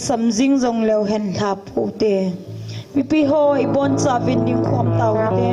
Sam jing zong leo hen thap pu te mi pi ho I bon cha vin ding khom tau te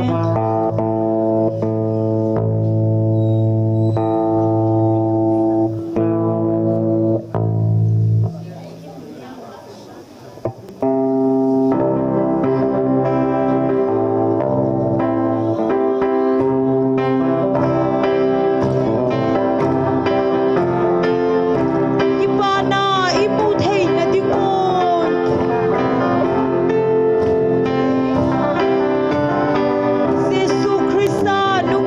Yesu Krista nu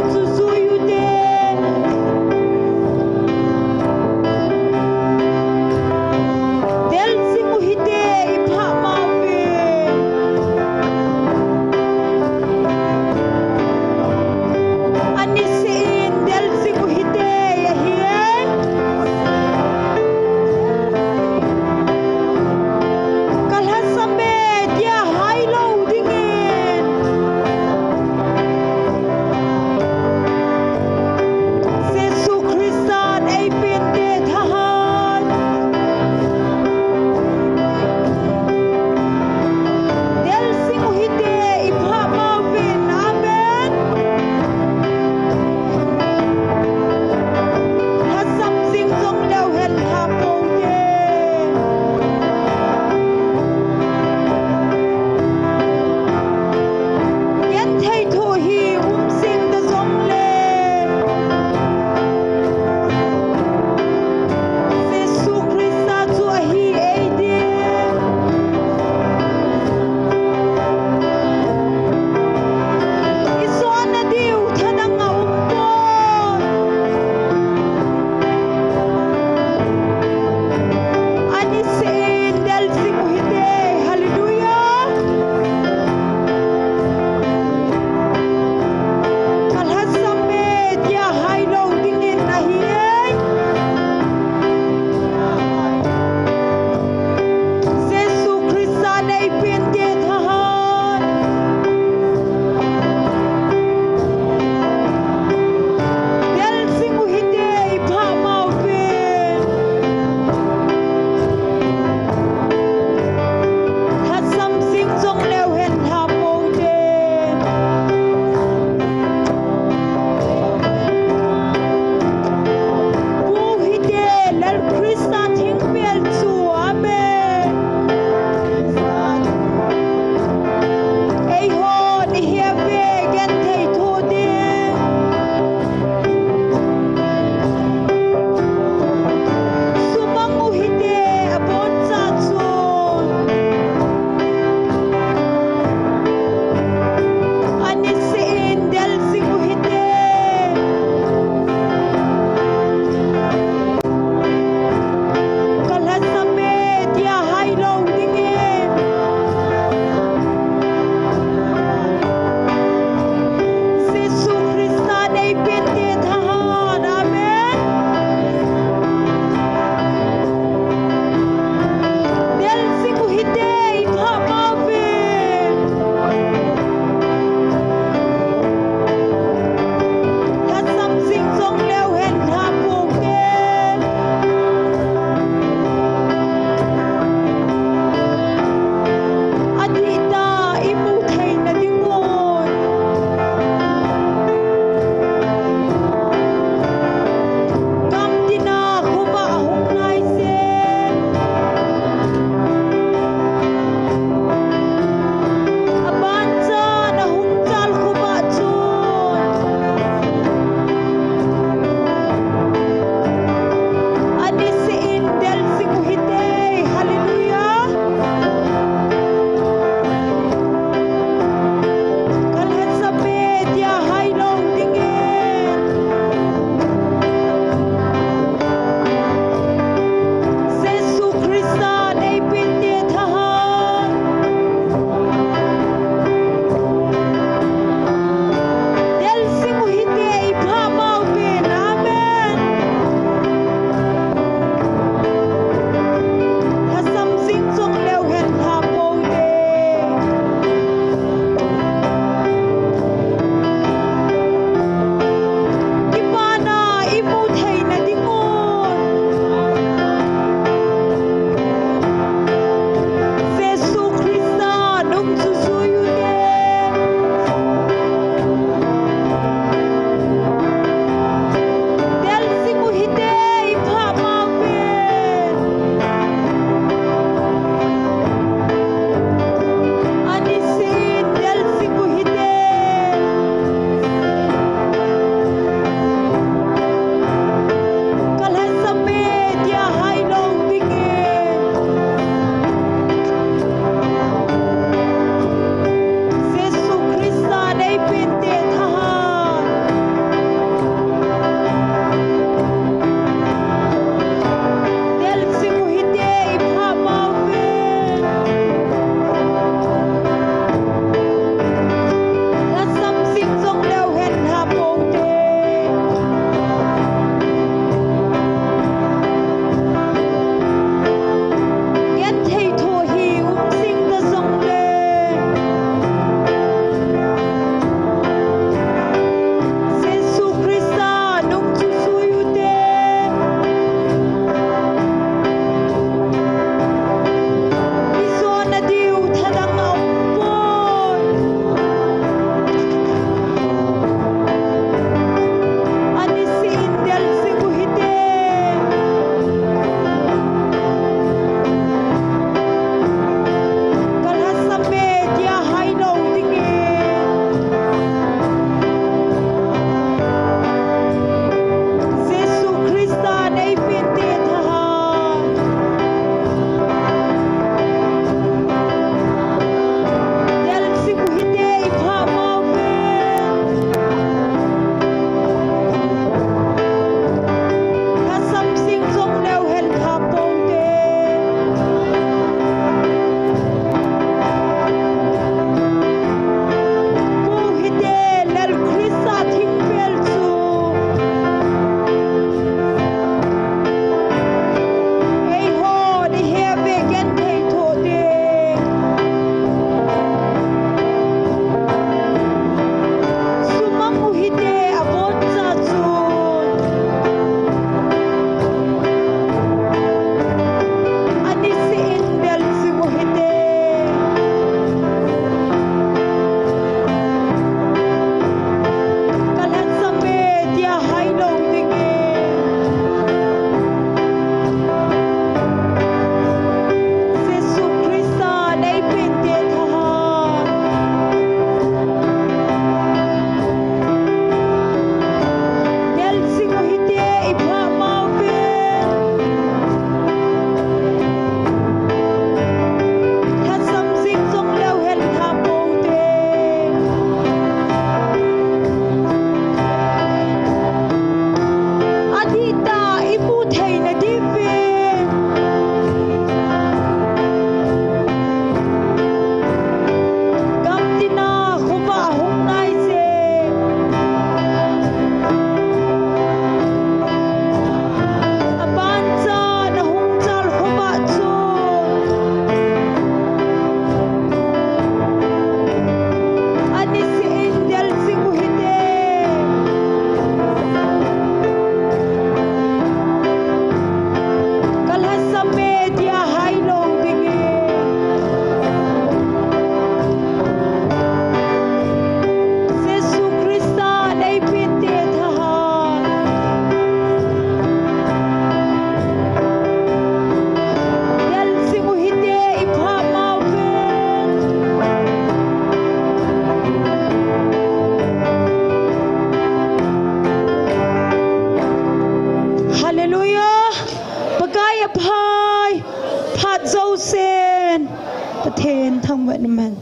ประเทศทั้งหมดมัน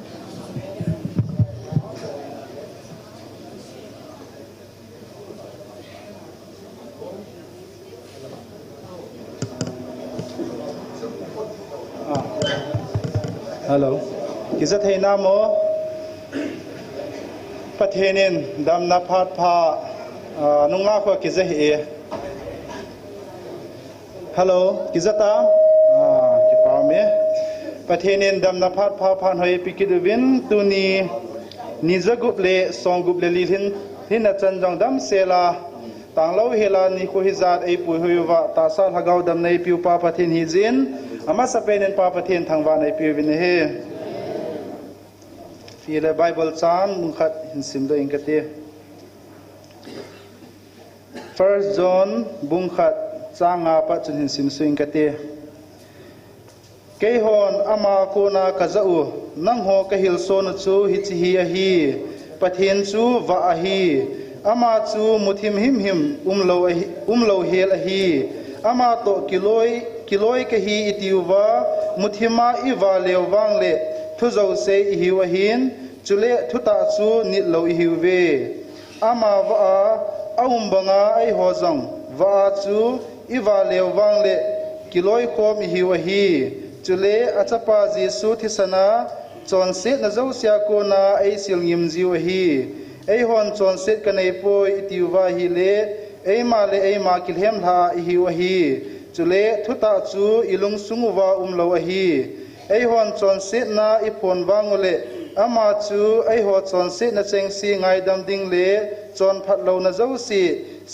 ฮัลโหลกิจเทนาโมประเทศนินดำนับพัดพานุ่งงาขวากิจเฮฮัลโหลกิจตากิปาเมประเทศนินดำนับพัดพาพันหอยปิกิดวินตุนีนิจกุบเลสองกุบเลลิทินที่นัดจันจังดำเซลาต่างเล่าเฮลานิโคฮิซาดไอปุยฮุยวะตาซาลฮะกาวดำในปิวปาประเทศฮิจินอามาสเปนินปาประเทศทางวานในปิววินเฮฟีเลไบเบิลจานมุขัดหินสิมโดอิงกติ First John บุงขัดจางอาปัจจุหินสิมสุอิงกติเกยฮอนอามาโคนากะซาอูนังโฮกะฮิลโซนจูฮิจิฮิอะฮีประเทศจูวะอะฮีอามาจูมุทิมหิมโลเฮลอะฮีอามาโตกิโลยกะฮีอิติวะมุทิมาอิวาเลวังเลทุเจ้าเซอิฮิวะหินจุเลทุตาจูนิโลอิฮิวเวอามาวะอาอุมบังอาไอโฮซังวะอาจูอิวาเลวังเลกิโลยโคมอิฮิวะฮีจุเลอาจปาเจสุทิสนาจอนเซตนะเจ้าเสียโกนาไอสิลยิมจิวะฮีไอฮอนจอนเซตกันไอโปอิติวะฮีเลไอมากิลเฮมลาอิฮิวะฮีจุเลทุตาจูอิลุงสุงวะโลอะฮีไอฮอนจอนเซตนาอิพอนวังเลอามาจูไอฮอจอนเซตนะเจงซีไงดำดิงเลจอนพัดโลนะเจ้าซี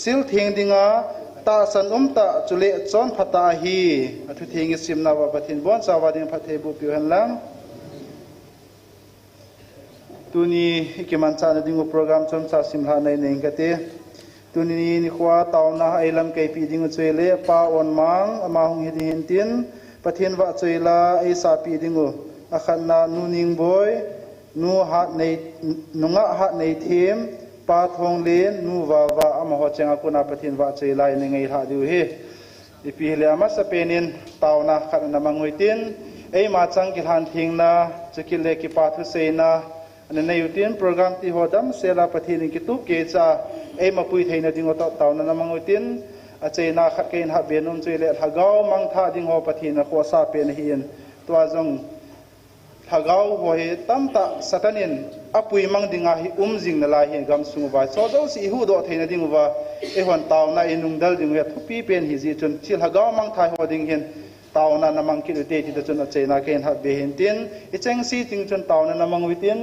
ซิลเทงดิงาตาสันตาจุเลจอนพัตตาฮีทุเทงิสิมนาวปะทินบอนสาวาดินพัทเทบุปิวหันลังตุนีอิกิมันจานดิงุโปรแกรมจอมซาสิมหาในเนงกะเตตุนีนิขวาตาวนาไอลัมไกปีดิงุจวยเลปาออนมังอามาหงฮิดิหินตินปะเทนวะจวยลาไอสาปีดิงุอาคันนานูนิงบอยนูฮัดในนุงะฮัดในทีมปาทองเลนนูวาวาอามหอเจงอากุนาปะเทนวะจวยลาในไงหาดูเฮอีปีเลอามาสเปนินตาวนาขันนามังวยตินไอมาจังกิหันทิงนาจะกิเลกิปาทุเซนาอันนั้นอยู่ที่โปรแกรมที่หัวดำเสลาปฏิทินกิตุกเกจาไอมาปุยไทยนาดิงอตาวนามังวยตินอาเจนาขัดเกณฑ์หับเบนุมจุเลหากาวมังท่าดิงหัวปฏิทินขัวซาเป็นเฮียนตัวจงหากาวหัวเหตั้มตะสัตนินอปุยมังดิงาหิจิงนลาเฮียนกำสุงวาโซเจ้าสีหูดอไทยนาดิงว่าไอหัวตาวนาอินุงดัลดิงเวทุปีเป็นฮิจิจนที่หากาวมังท่าหัวดิงเฮียนตาวนานามังกิลุเตติจนอาเจนาเกณฑ์หับเบหินตินอิเจงซีจิงจนตาวนานามังวิติน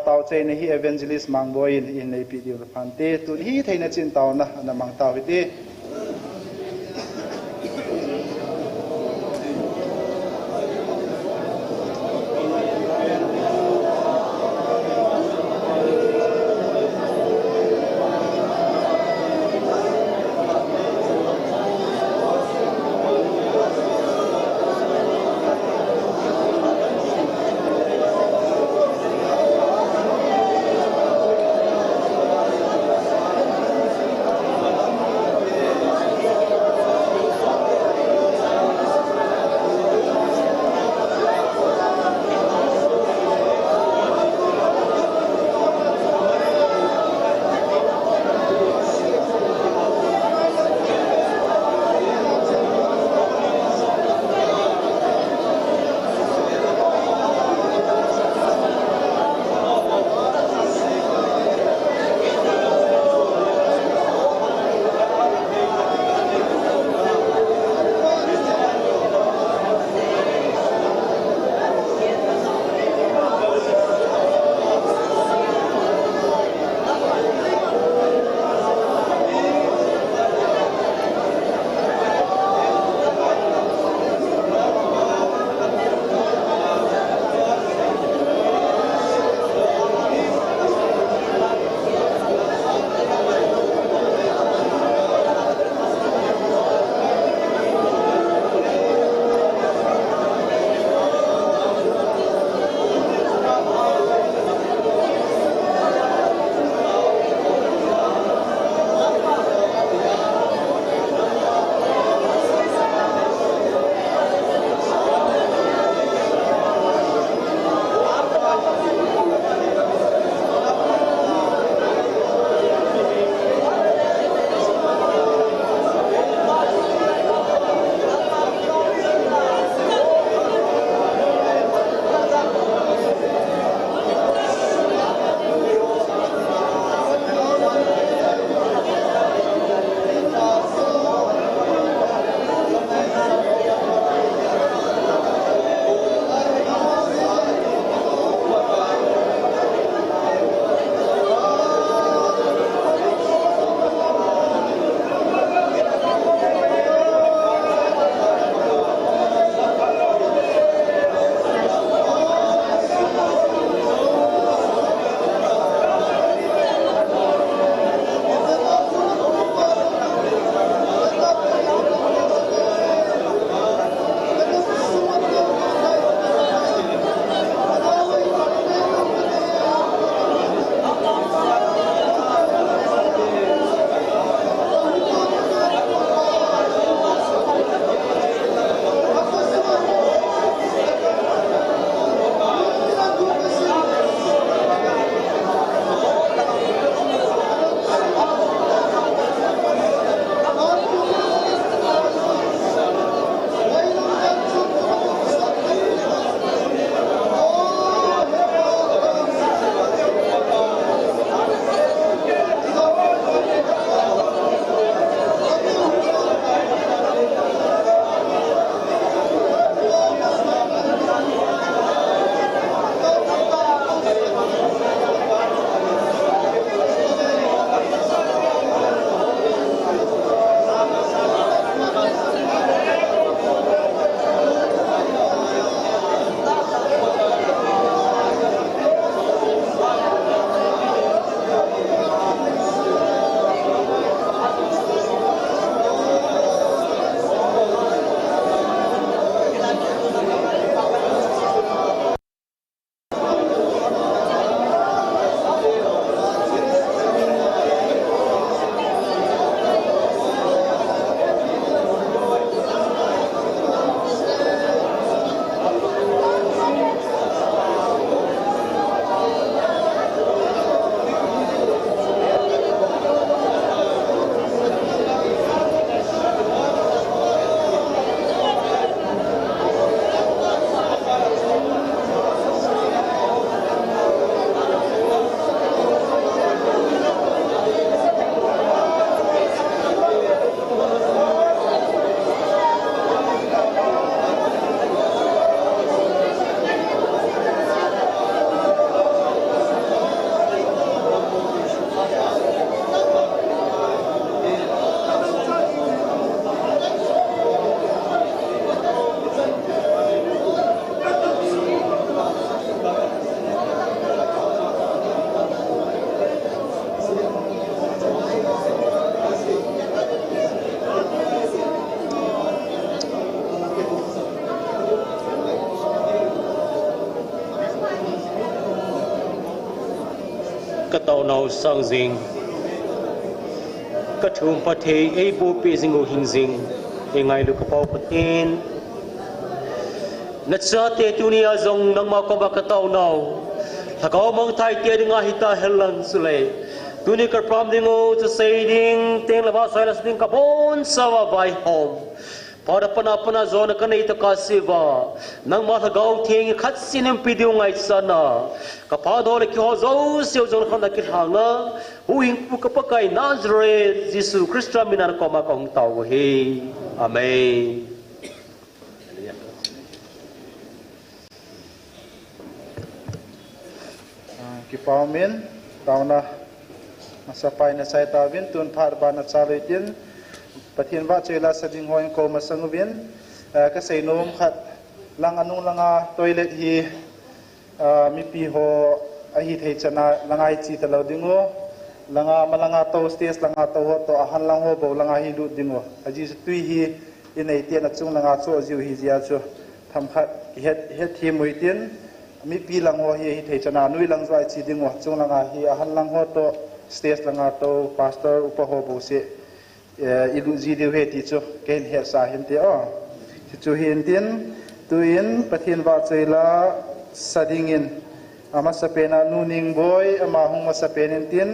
ตาวเจนฮีเอเวนเจลิสมังบอยอินในปีเดียวพันเตตุฮีไทยนาจินตาวนามังตาววิเต katau nau sang zing kathum pathe ei bo pe zingo hingzing engai lu kapau patin natsa te tunia zong nang ma ko ba katau nau thakau mong thai te dinga hita helan sule tuni kar pram dingo to say ding teng la ba sai las ding kapon sawa vai home pada pana zona kana ita kasiba nang ma thagau theng khat sinem pidiu ngai sana kapa dole ki ho zo seo zon khanda ki hanga hu hing pu kapakai nazare jisu kristra minar ko ma kong tau he amen ki paumin tauna masapai na sai tawin tun phar ba na chalitin pathian ba chela sading hoin ko masangubin ka sei nom khat lang anung langa toilet hi mi pi ho a hi thei chana langai chi talo dingo langa malanga to stage langa to ho to ahan lang ho bo langa hi lu dingo aji tui hi inei tian achung langa cho jiu hi zia chu tham khat het thi muitin mi pi lang ho hi thei chana nui lang zai chi dingo chung langa hi ahan lang ho to stage langa to pastor upa ho bo se ilu ji de he ti chu ken he sa hin te o ti chu hin tin tuin pathian wa chela sadingin ama sapena nuning boy ama hung ma sapenin tin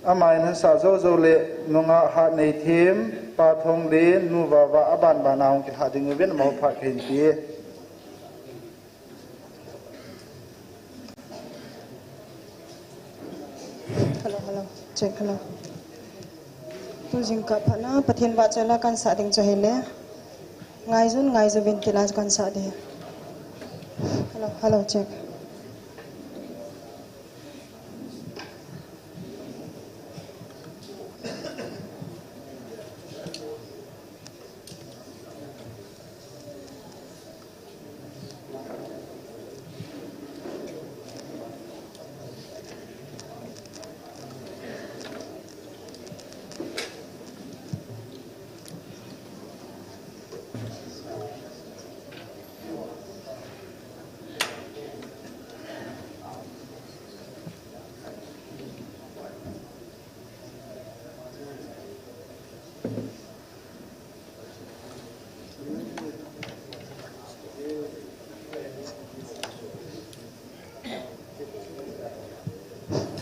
ama in sa zo zo le nunga ha nei them pa thong le nu wa wa aban ba naung ki ha ding wen ma pha khin ti hello check hello tu jingka phana pathian wa chala kan sa ding chahile ngai zo bin tilas kan sa de hello check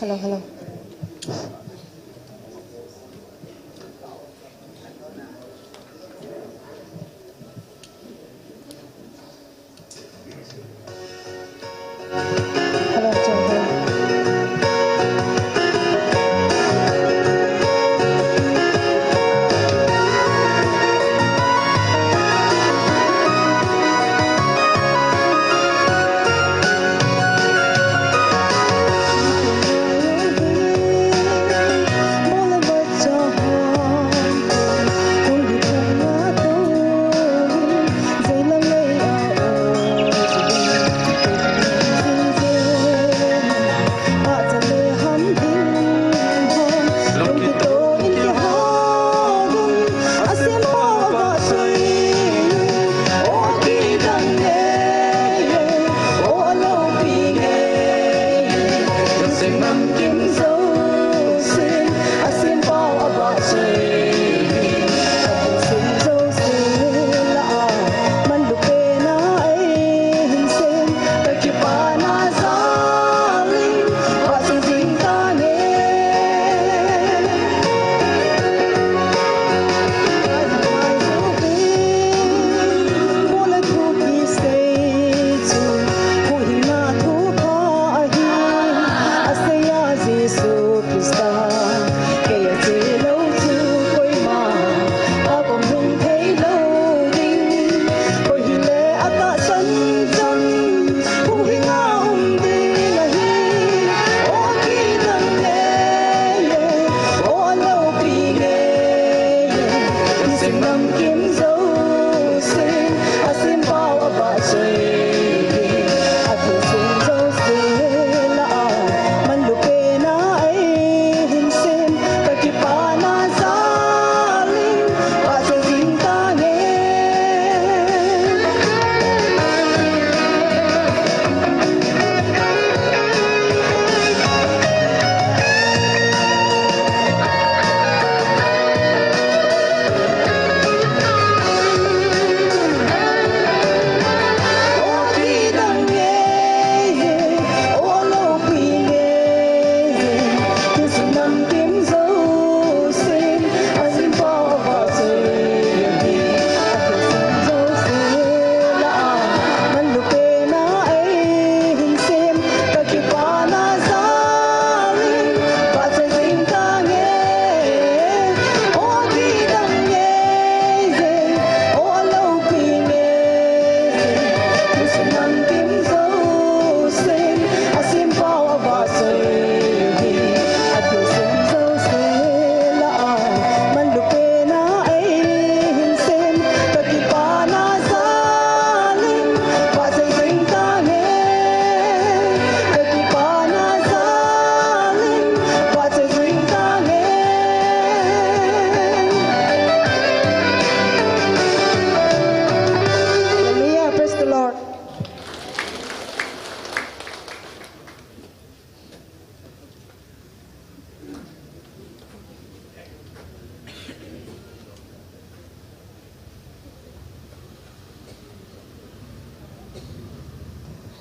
hello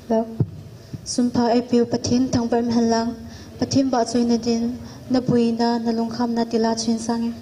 Lộc Sumpa April Pathin Thang Bam Halang Pathin Ba Choi Nadin Nabuina Nalungkham Natila Chin Sang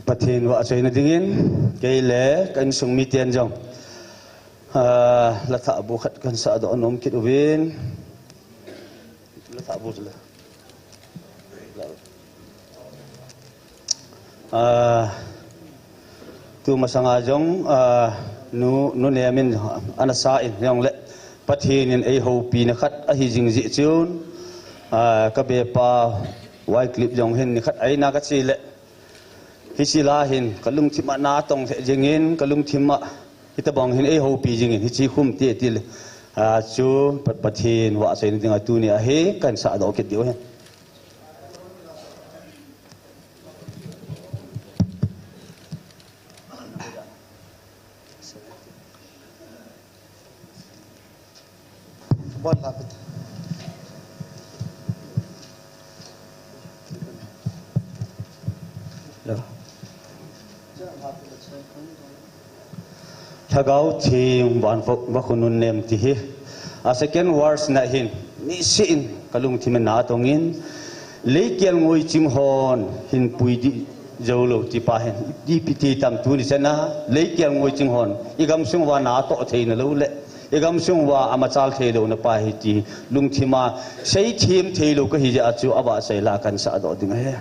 Pathin wa choi na dingin keile kan sung mi tian jong la ta bu khat kan sa do nom kit ubin la ta bu la tu masanga jong nu ne min anasa in yong le pathin in ei ho pi na khat a hi jing ji chun ka be pa wai clip jong hin ni khat ai na ka chi le hi chi la hin kalung thima na tong the jingin kalung thima ita bang hin ei ho pi jingin hi chi khum ti ti le chu pathin wa sai ni tinga tu ni a he kan sa do kit dio hen bon lapit thagau thim wan fok ba khunun nem ti hi a second wars na hin ni sin kalung thim na tongin leikel ngoi chim hon hin pui di jolo ti pa hen di piti tam tu ni sana leikel ngoi chim hon igam sung wa na to thein lo le igam sung wa amachal thelo na pa hi ti lung thima sei thim thelo ka hi ja chu aba sei la kan sa do ding he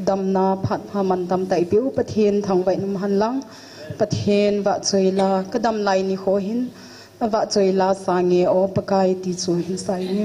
đầm na phát hà man đầm tại biểu bát thiên thằng vậy nằm hành lang bát thiên vợ chơi là cái đầm lại ni khó hin vợ chơi là sang nghe ô pakai ti chu hin sai ni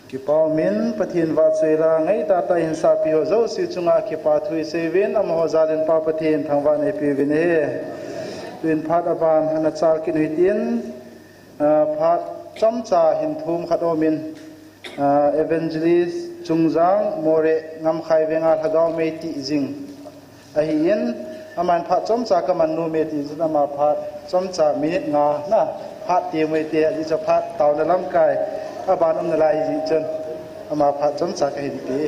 Kipa min pathin va chela ngai ta ta hin sa pi ho zo si chunga kipa thui sevin am ho zalin pa pathin thangwa ne pi vin he tuin phat aban hana chal kin hitin phat chamcha hin thum khat omin evangelist chungzang more ngam khai venga thagau me ti jing a hi in aman pha chom cha ka man nu me ti zuna ma pha chom cha minute nga na pha ti me ti ji cha pha taw na lam kai aban um na lai ji chen ama pha chom cha ka hi ti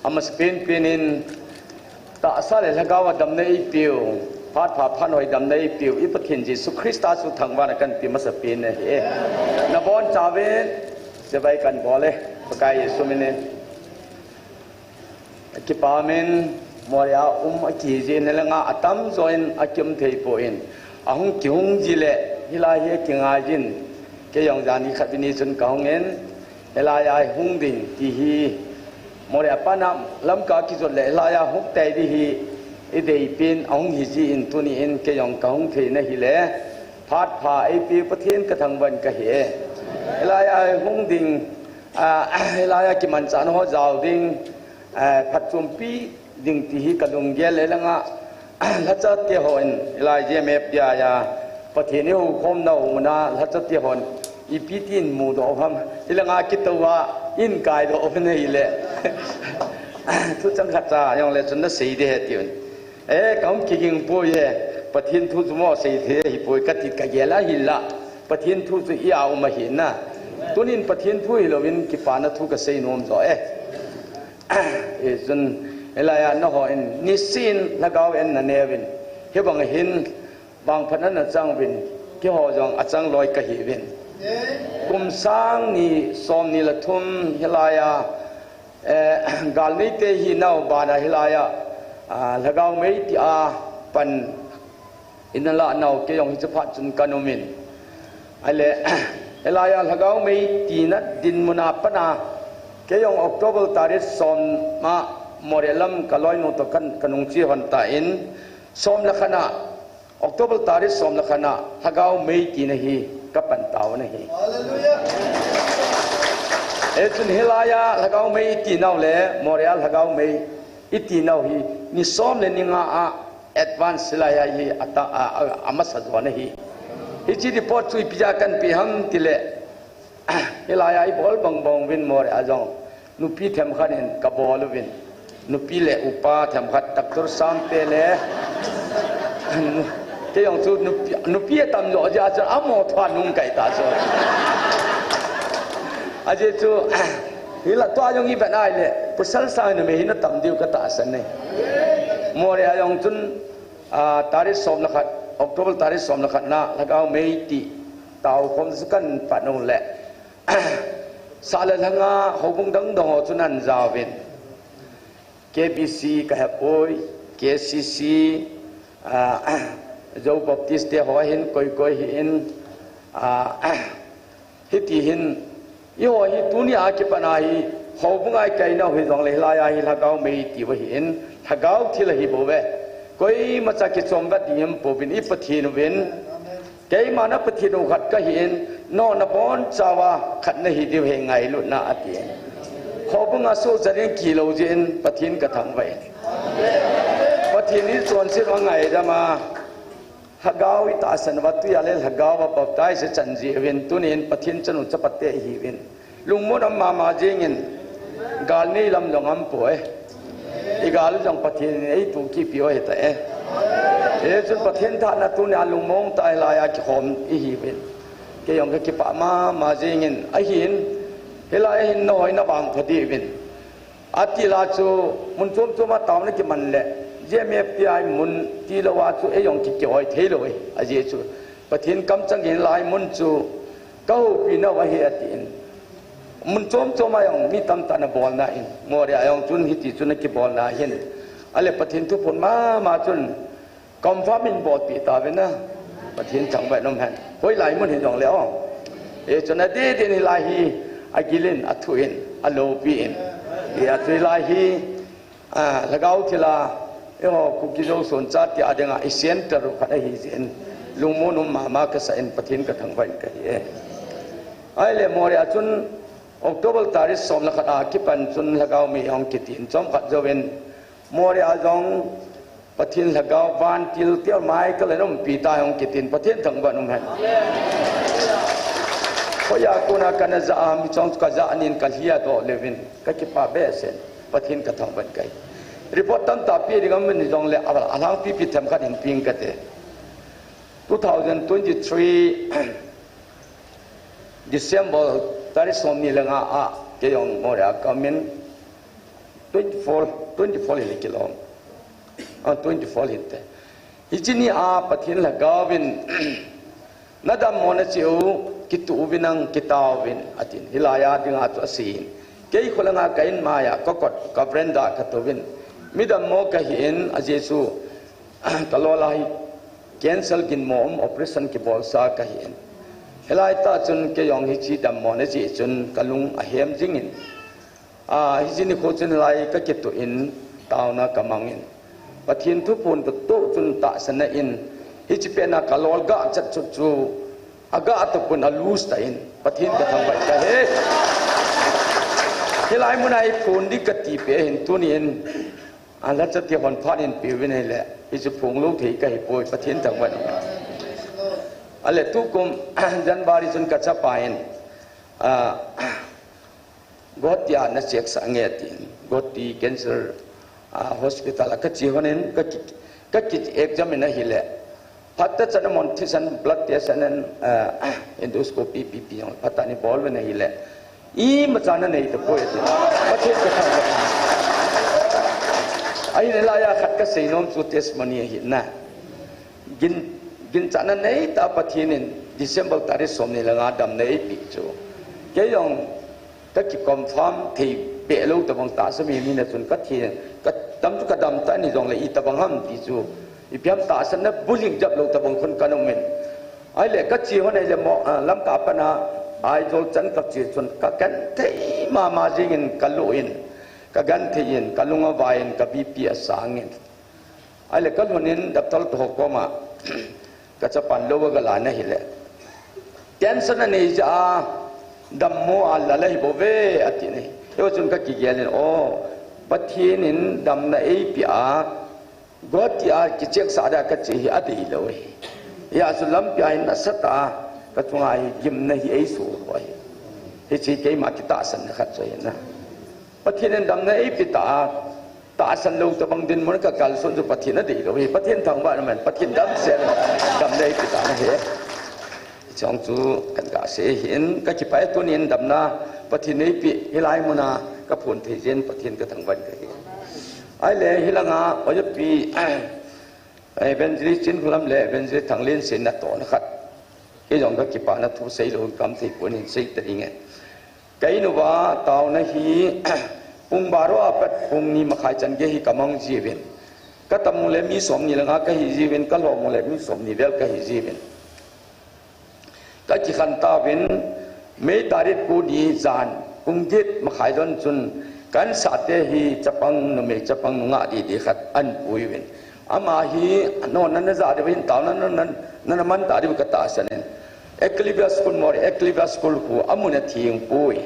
ama spin pinin ta asale lagawa damne ipiu phat pha phanoi damne ipiu ipathin jesu krista su thangwa kan pi masa pin he na bon chawe se bai kan bole pakai yesu mine ki pamen moya aki je ne langa atam join akim thei poin ahung kyung jile hila he kinga jin ke yong jani khabini sun kaungen elaya hung ding ti hi Mori apa nam lam ka kizot le laya huk tay di hi idei pin ong hi ji in tuni in ke yong ka hung thei na hi le phat pha ai pi pathin ka thang ban ka he laya hung ding laya ki man chan ho jaw ding phat chum pi ding ti hi ka dung ge le langa la cha te hon laya je mep ya ya pathin ni hu khom na u na la cha te hon i pi tin mu do pham ilanga ki tawa in kai do open hi le thu chang khat cha yong le chun na sei de he tion kaum ki ging po ye pathin thu mo sei the hi po ka ti ka ge la hi la pathin thu chu i au ma hi na tunin pathin thu hi lovin ki pa na thu ka sei nom zo chun elaya na ho in ni sin na gaw en na nevin he bang hin bang phanan na chang win ki ho jong achang loi ka hi win kum sang ni som ni la thum hilaya gal nei te hi nau ba na hilaya lagaw mei ti a pan inala nau ke yong hi chaphat chun kanomin ale hilaya lagaw mei ti na din muna pana ke yong october tarit som ma morelam kaloi no to kan kanung chi hon ta in som la khana october tarit som la khana lagaw mei ti na hi kapan tao na hi chun hilaya lagaw mei ti nau le moreal lagaw mei iti nau hi ni som le ninga a advance laya hi ata amasa zo na hi chi report chui pija kan pi ham tile hilaya I bol bang bang win more ajong nupi them khanin ka bol win nupi le upa them khat taktur sam te le ke yong chu nupi tam lo ja cha amo thwa nung kai ta so aje chu hila to ayong iban ai le pusal sa ne me hina tam diu ka ta san ne more ayong chun tarik som la khat october tarik som la khat na lagaw mei ti tau khom su kan pa no le sala langa hobung dang dong chunan zawin KBC ka hapoi KCC Joe Baptiste de Hohin koi hin hiti hin yo hi dunia ki panahi hobungai kai na hui jong le laya hi lagaw mei ti wa hin lagaw thil hi bowe koi macha ki chomba dim pobin I pathin win kai mana pathin khat ka hin no na bon chawa khat na hi di he ngai lu na ati hobunga so jarin kilo jin pathin ka thang wai pathin ni chon si wa ngai jama hagaw ita san watu yale hagaw baptai se chanji win tunin pathin chanu chapate hi win lungmon amma ma jingin gal ni lam longam poe igal jong pathin ei tu ki pio heta chun pathin tha na tu na lungmong tai la ya ki khom hi win ke yong ke pa ma jingin a hin hela hin noi na bang phadi win atila chu mun chom choma taw na ki man le JMFPI mun ti lawa chu e yong ki koi theloi aje chu pathin kam changin lai mun chu kau pina wa he atin mun chom choma yong mi tam ta na bol na in more ayong chun hi ti chun ki bol na hin ale pathin tu phun ma chun confirm in bot pi ta ve na pathin chang ba nom han hoi lai mun hin jong leo chun ade de ni lai hi agilin athuin alo pi in ya tri lai hi lagaw thila kukizo son chat ti adenga center khana hi zen lungmonum mama ka sa en pathin ka thangbai ka hi ai le moria chun october tarik som la khata ki pan chun lagaw mi hong ki tin chom khat jowen moria jong ปะทินละกาวบานติลเตียวไม้ก็เลยน้องปีตายของกิตินปะทินทั้งบ้านนุ่มเห็นพยากุณากันจะมีจงกจะนินกันเฮียโตเลวินก็คิดป่าเบสเซนปะทินกระทำบันไกรีพอร์ตตั้งแต่ปีที่ก็มันจงเลยอาลังปีทำกันเห็นพิงกันเต2023 December ตอนนี้สมนี่ละงาเกี่ยงโมเดลก็มิน24เลยกิโล24ลิตรฮิจินีปะทินละกาวินนัดมอนะจิโอกิตูวินังกิตาวินอตินฮิลายาดิงาตุสีนเกี่ยคนละงากัยนมายาก็กดกับเรนดากัตวินมิดามโมกะหินอาเจซูตลอดเลยcancelกินหมอม operation กิบอลซากะหินฮิลายตาจนเกี่ยงฮิจิดามมอนะจิจนกะลุงอเฮมจิงินฮิจินีโคจนไลก็กิตุอินตาวนะกะมังอินปะทินทุพุนตุจนตะสนะอินฮิจิเปนะกะลอลกะจัดจุจูอากาตุปุนอลูสตาอินปะทินกะทำไปกะเฮฮิลายมุนัยพูนดิกติเปหินตุนินอันละจะเที่ยวพานินปีวินัยแหละฮิจิพงลูกถีกะหิป่วยปะทินทั้งวันอันละทุกุมจันบาริจนกะจะไปอินกอดยานะเช็คสังเกตินกอดตีแคนเซอร์hospital ก็จีวันนี้ก็กิจเอกจำเป็นนะฮิเลพัฒน์จันทร์มอนที่สัน blood test นั้นendoscopy PP อย่างพัฒน์นี่บอลเป็นนะฮิเลมาจานั้นนี่ตัวป่วยที่ประเทศก็ทำแบบนี้ไอ้เนี่ยลายขัดก็เสียน้อมสุดเทสมันนี่หินนะกินจานั้นนี่ตาประเทศนี่ December ตาริสมนี่ละงาดำนี่ปีจูแค่ยังก็กิจกรรมฟาร์มที่เปะลูกตะบังตาสมีนี่นะจนก็ทีก็ดำจุกดำแต่นี่จงเลยอีตะบังห้ามที่จูอีเพียงตาสนะบุลิงจับลูกตะบังคนกันเอาเงินไอ้เล็กก็จีวันนี้จะมองลำกาปนาไอ้โจจันกับจีจนก็กันที่มาจริงกันลุอินก็กันที่อินกันลุงเอาไว้ก็บีปีสางอินไอ้เล็กก็วันนี้ดับตลอดหกก็มาก็จะปั่นโลกก็หลายนะเห็นแหละแกนสนั่นนี่จะดำโมอัลละเลยบ่เวอตินี่เดี๋ยวจนก็กี่เย็นโอ้ปะเทียนินดำนะไอ้ปีอากอดที่กิจเจกสาดากจีอดีเลยยาสุลัมปีอินนัสตาก็จงไอ้ยิมนะไอ้สูไว้ที่ชีเกยมากิตาสันนะครับใจนะปะเทียนินดำนะไอ้ปีตาสันลูกตะบังดินมันก็การส่วนจุปะเทียนดีเลยปะเทียนทางบ้านมันปะเทียนดำเสียดำนะไอ้ปีตานะเฮ้จงจูกันกาเสียหินก็จะไปตัวนี้ดำนาปะทินนี้ปีฮิลายมุนาก็ผลที่เจนปะทินก็ทั้งวันก็เห็นไอ้เล่ฮิลังอาว่าจะปีไอ้เป็นจีจินพลัมเล่เป็นจีทางเล่นเสียนัดต่อนะครับไอ้จงก็กิปานัทุเสียลงกำที่ผลเห็นเสียแต่ยังไงไก่หนูว่าตาวนะฮีปุ่งบารวาเป็ดปุ่งนี้มาขายจันเกฮิกำมังจีเวนก็ตำมุเลมีสมนี่ละงาก็ฮิจีเวนก็หลอกมุเลมีสมนี่เวลก็ฮิจีเวนก็จิขันตาวินไม่ตาริดกูดีจานกุงจิตมาขายจนจุนกันสัตย์ฮีจะปังนเมจะปังงาดีขัดอันปุยวินอามาฮีโน่นนั่นจะได้วินตาวนั่นมันตาริบกตาสันเอ็กลิเบียสกุลมอร์เอ็กลิเบียสกุลกูอามุนทีงปุย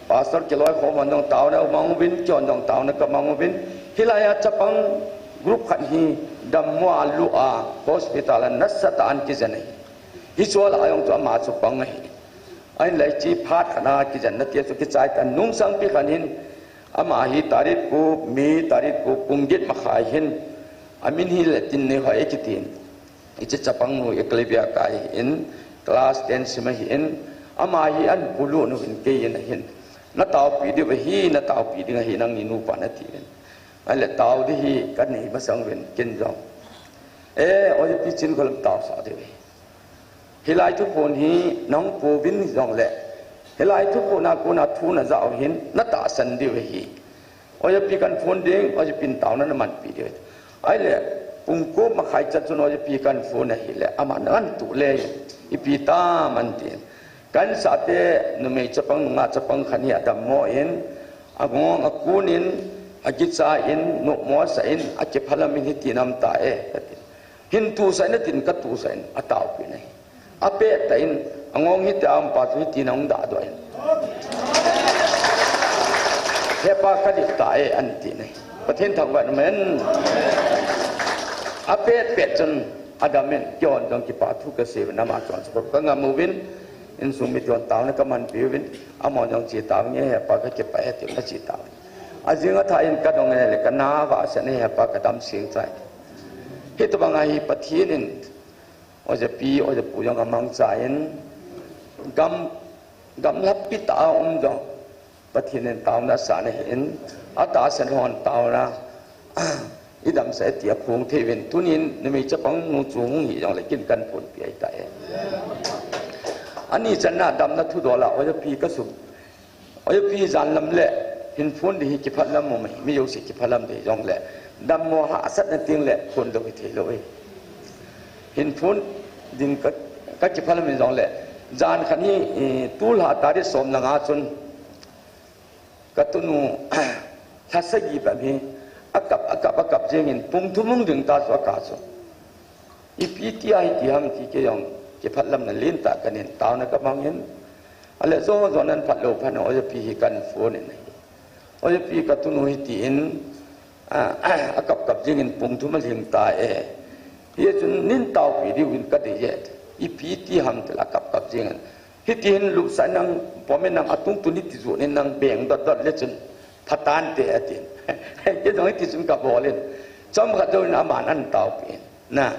พาสตอร์กิลอยขอมันต้องตาวนะมังวินจอนต้องตาวนะก็มังวินฮิลายาจะปังกรุ๊ปขันฮีดัมมัวลูอาโฮสพิทาลนัสตานกิจนี่ฮิจวลายองตัวมาสุปังไงไอ้เลยจีพัดขนาดกิจนัดเทียสุกิจใจแต่นุ่งสังพิขันหินอามาฮิตาริกูมีตาริกูกุงยิดมาขายหินอามินฮิเลตินเนหอยกิตินอิจจะปังนูเอกลิเบียกายหินคลาสเดนสิมาหินอามาฮิอันบุลุนูหินเกยนหินนัดตาวปีดีวะฮีนัดตาวปีดีวะฮีนังนินูปานาทีนไอ้เลยตาวดีฮีกันนี่มาสังเวนกินจองโอ้ยพิจินคนละตาวสาดีฮิลายทุกคนฮีน้องปูวินจองแหละฮิลายทุกคนนักกูนักทูนักจะเอาหินนัดตาสันดีวะฮีโอ้ยปีกันฟูนดิ้งโอ้ยปีนตาวนั้นมันปีเดียวไอ้เลยปุ่งกูมาขายจัดจนโอ้ยปีกันฟูนฮีแหละอามันนั่นตุเลยอีปีตามันเตียนกันสัตย์นุ่มจะปังงาจะปังขันยาดำโมอินอากงอากูนินอากิจสาอินนุโมสอินอาเก็บพลังมินิตินำตาหินตูสัยนัดินกัตูสัยอัตาวปีนัยอาเปตอินงงฮิตามปัจจุบันองดาด้วยเทปาคดิตาอันตีนัยประเทศทางวันเหมือน apet jun adamen kyon dong ki patu ke se nama chon so ka ngamuvin in sumi ton taw na kaman piwin amon dong chi taw nge pa ka ke pa ti na chi taw ajinga tha in ka dong le ka na wa sa ne pa ka dam sing chai hit bangai pathin oje pi oje pu yang amang chain gam lap pi ta dong pathin taw na sa ne in ata san hon taw na idam sa tia khung thevin tunin nimi chapang nu chung hi jong le kin kan pun pi ai ta ani channa dam na thu dola oje pi ka su oje pi jan lam le hin phun di ki phalam mo mi yo si ki phalam de jong le dam mo ha sat na ting le phun do thi lo hin phun din ka ki phalam jong le jan khani tul ha ta ri som na nga chun ka tunu thasagi ba mi akap jengin pung thumung ding ta so ka so ipti ai ti ham ti ke yong ke phatlam na lin ta kanin taw na ka mangin ale zo nan phatlo phan o je pi kan phone ni o je pi ka tunu hi ti in akap jengin pung thum ling ta ye chun nin taw pi di win ka de ye ipti ham ta akap jengin hi ti hin lu sa nang pomen nang atung tu ni ti zo nin nang beng dot le chun phatan te atin cái đó thì chúng ta bỏ lên trong cái đó là mà ăn tàu biển nè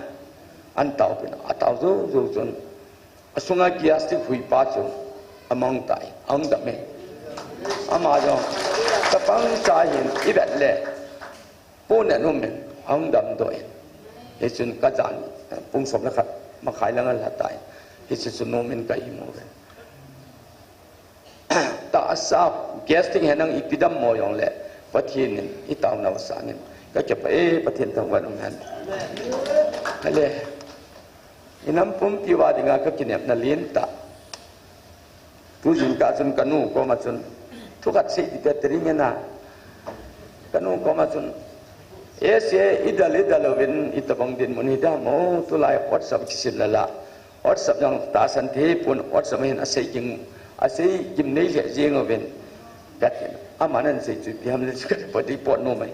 ăn tàu biển à tàu rồi chúng xuống cái kia sẽ hủy ba chỗ among tại ông đam mê mà rồi các bạn trái hiện ít bẹt lệ bốn này luôn mình ông đam đôi thì chúng cái dàn bung sọp nó khát mà khai là ngân là tại thì chúng nó mình cái mua về ta sao guesting hay năng ipidam mồi ông lệ pathin itaw na wasangin ka ke pa pathin tang wanong han hale inam pum piwa dinga ka kinep na lin ta tu jin ka chun kanu ko ma chun thukat sei ti tering na kanu ko ma chun ese idalovin itabang din mun hida mo tu lai whatsapp kisin lala whatsapp yang ta san the pun whatsapp hin asai kim nei le jeng oven kat amanan sei chu pi ham le ka pati pot no mai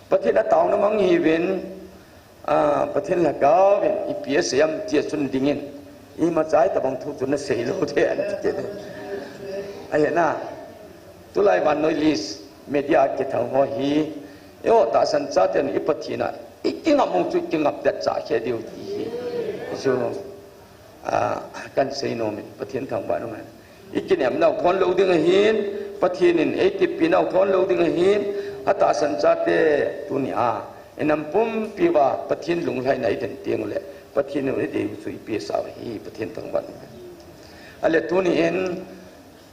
pathin na taw na mang hi ven pathin la ka ven ips yam tia chun dingin I ma chai ta bang thu chun na sei lo the an ti te ai na tu lai ban noi lis media ke thang ho hi yo ta san cha ten I pathina I king among chu king up that cha khe diu ti so kan sei no min pathin thang ba no man ikinam na khon lo ding hin pathinin 80 pinau thon lo ding hin ata san cha te tunia enam pum piwa pathin lung lai nai den tiang le pathin ne de sui pi sa hi pathin tang ban ale tuni en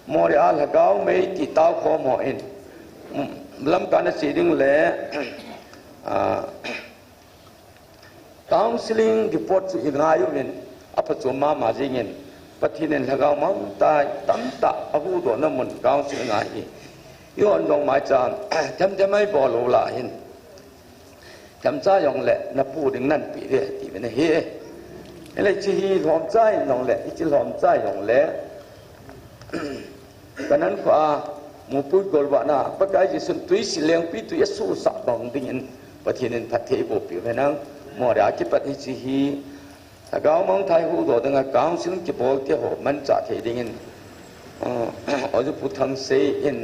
more al gao mei ti taw kho mo en lam kana si ding le counseling report su ingayu men apa choma ma jingen pathinen lagau mam tai tam ta ahu do na mun counseling ngai yo ndong mai chan tham mai bo lo la hin tham cha yong le na pu ding nan pi de ti ne he ele chi hi lom chai nong le chi lom chai yong le kanan kwa mu pu gol wa na pa kai ji sun tui si leng pi tu yesu sa bang ding in pathinen pathe bo pi venang mo ra ki pat chi hi gao mong thai hu do dang gao sin ki bol te ho man cha the ding in o ju pu thang se in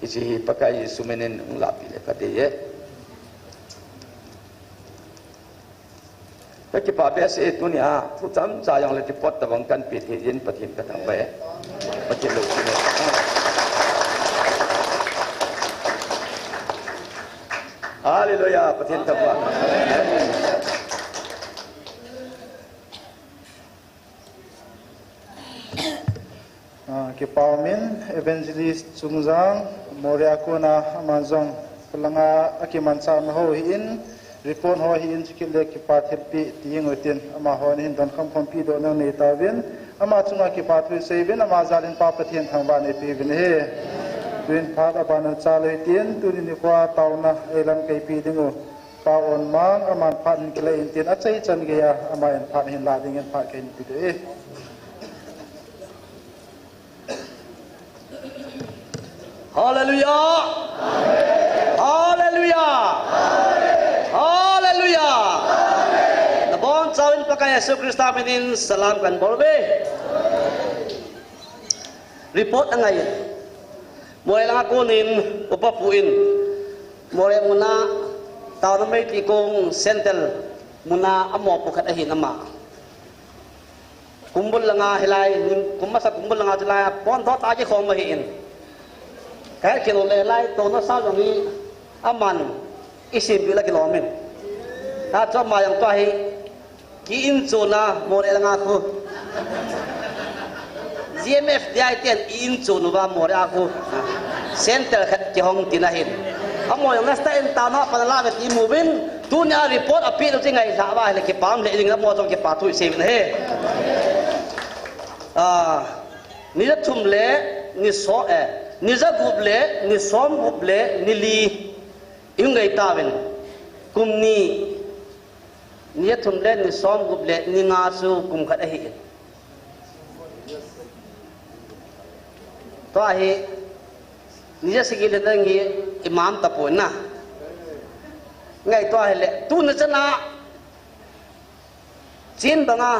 isi pakai sumenen la pi le ka de ye ka ki pa be se tu ni a thu cham cha yang le ti pot ta bang kan pi the yin pathin ka thang ba pathin lo ki hallelujah pathin ta ba ke paumin evangelist chungzang moria ko na amanjong pelanga akiman sa ho hin report ho hin chikile ki pathir pi tiing otin ama ho hin don kham kham pi do na ne tawin ama chunga ki pathri seven ama zalin pa pathian thangba ne pi bin he twin phat abana chalai tin tunin ni kwa tauna elam kai pi dingo pa on mang aman phan kile in tin achai chan ge ya ama en phan hin la ding en phat kai ni pi de Hallelujah! Hallelujah! Hallelujah! Yesus Kristus menin salam kan bolbe report angai mulai lang ako nin upapuin mulai muna taon may tikong sentel muna amo po katahin ama kumbul lang nga hilay kumasa kumbul lang nga hilay pon to taji khom mahin kaya kinulelay to na sa ni aman isim bila kilomin ta cho mayang to hi kiin chona more lang ako GMF dia iten in chono ba more ako center khat ki hong tinahin amo yang nasta en tana panala bet imubin tunya report api tu ngai sa ba le ki pam le ling mo tong ki patu se he ni da thum le ni so ni za gup le ni som gup le ni li ingai tawen kumni ni thum le ni som gup le ni nga su kum khat hi to ahi ni ja sigi le dangi imam tapon na ngai to ahi le tu na chana chin banga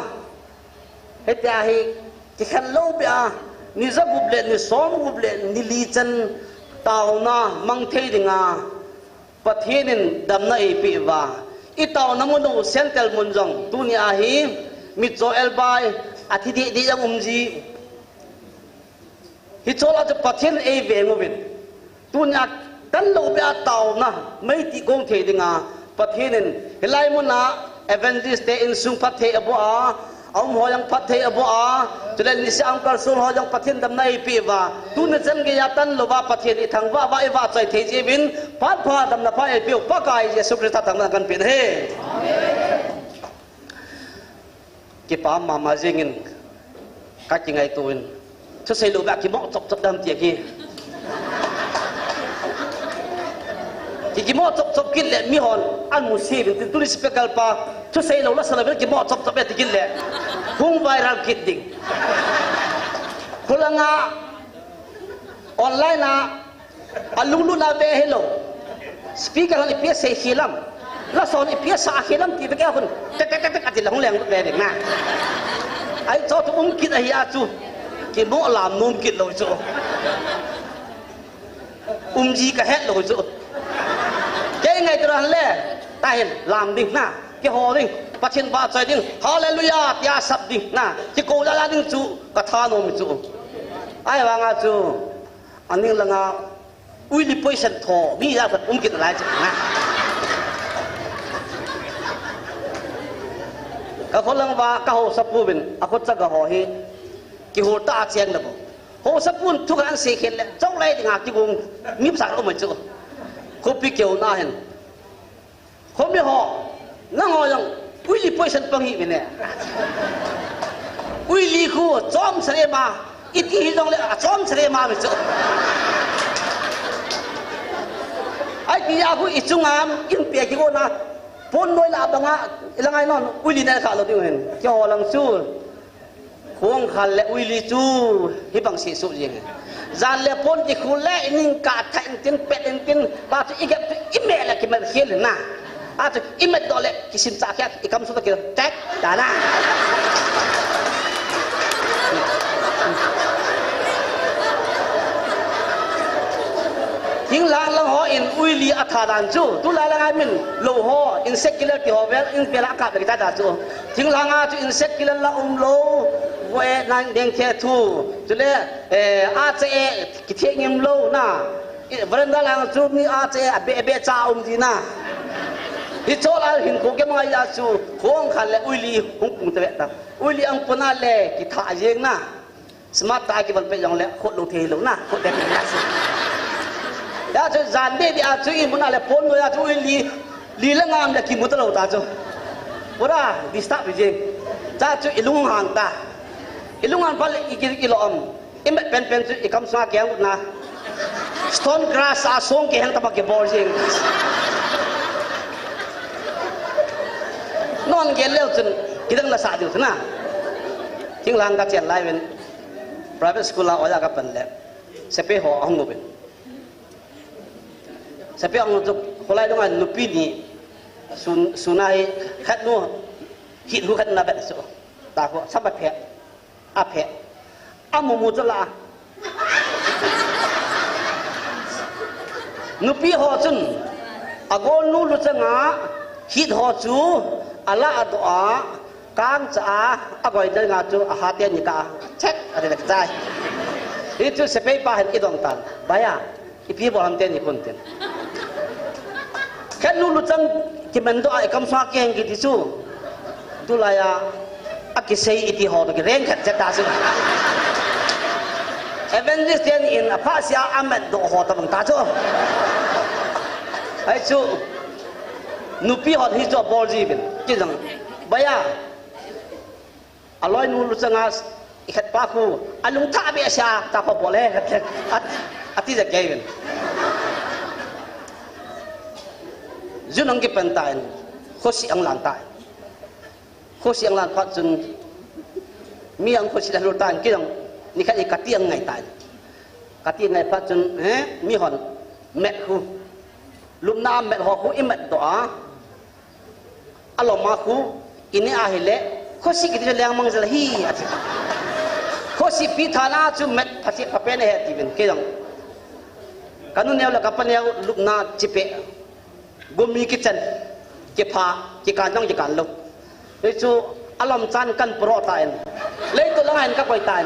hete ahi ki khan lo bia ni za gup le ni som gup le ni li chan taw na mang thei dinga pathinin damna e pi wa I taw na mo no sentel munjong tu ni ahi mi cho elbai athi di yang umji hi chola je pathin e ve ngobin tunya tan lo bia taw na mai ti gong the dinga pathinin hilai mo na evangelist te in sung pathe abo a om ho yang pathe abo a tulen ni sang kar sul ho yang pathin dam nai pi wa tu na chen ge ya tan lo ba pathin I thang wa e wa chai the je bin phat pha dam na pha e pi pa kai Jesu Christ thang na kan pin he ki pa ma ma jingin ka chingai tuin cho xây lô bạc ki mo chop chop dam ti ki mo chop chop kin le mi hon an mu si bin tu spectacle pa cho xây lô la sala ki mo chop chop ti kin le hung viral kit ding kulanga online na alulu na be hello speaker ni pia sei hilam la son ni pia sa hilam ti be ka hun tek tek tek ati la hung leng be ding na ai cho tu kit a ya chu ki mo làm nôm kit lo chu ji ka het lo chu ke ngai tran le ta hen làm ding na ki ho ding pathin ba chai ding hallelujah tia sab ding na ki ko la ding chu ka tha nom chu ai wa nga chu aning la nga ui li poison tho mi ya pat kit la chu na ka kholang wa ka ho sapu bin akot cha ga ho hi ki ho ta chen da bo ho sapun thu kan se khen le chong lai dinga ki gung mi sa lo ma chu ko pi keu na hen ko mi ho na ho yang ui li poison pang hi ne ui li khu chom sre ma iti hi jong le chom sre ma mi chu ai ti ya khu I chungam in pe ki go na pon noi la banga ilangai non ui li na kha lo ding hen ki ho lang chu khuang khal le ui li chu hi bang si su jing zan le pon ki khu le ning ka tha in tin pet in tin ba tu I get email la ki ma khel na a tu email do le ki sim cha kya I kam su ta ki tek da na Hing lang lang ho in ui li atha dan chu tu la lang min lo ho in secular ki ho vel in pela ka be ta da chu hing lang a chu in secular la lo we nan deng ke thu chu le a che ki the ngim lo na veranda lang chu ni a che be cha di na hi chol al hin ko ke ma ya chu khong khan le ui li hung pung te ta ui li ang pona le ki tha jeng na smart ta ki ban pe jong le khot lo the lo na khot de na ya chu zan de dia chu I mun ale pon no ya chu li la ngam da ki mu ta lo ta chu ora di stop bi jeng cha chu ilung hang ta ilung an pal I lo am I met pen chu I kam sa kyang na stone grass a song ke hang ta ba ke bor jeng non ge leo chun kidang la sa diu na king lang ka chen lai wen private school la oya ka pan le sepe ho ang no ben sepe ang no holai dong an nupi ni sunai khat no hit hu khat na bet so ta ko sabat phe a phe amu chu la nu pi ho chun agol nu lu changa hit ho chu ala adwa kang cha agoi de nga chu a ha te ni ka check ade la chai itu sepe pa hen idong tan baya ipi bo ham te ni kun ten kan nu lu chang ki men do ai kam sa keng ki ti chu tu la ya akisei iti ho to ki reng khat cha ta su evangelist in apasia amet do ho ta bang ta chu ai chu nu pi ho hi cho bol ji bin ki jang baya aloi nu lu changa ikhat pa ku alung tha be sha ta pa bole khat ati ja gain junang ki pentain khosi ang lan tai khosi ang lan phat chun mi ang khosi la lu tan ki jang ni khat ikati ang ngai tai kati ngai phat chun mi hon met ku lum na met ho ku imet do a aloma ku ini ahile khosi ki de lang mang zal hi ati khosi pi thana chu met phati pape ne he ti bin ke jang kanu ne la kapan ya lum na chipe gumi kitchen ke pha ke kan dong ke kan lo le chu alom chan kan pro tain le to lang an ka koi tain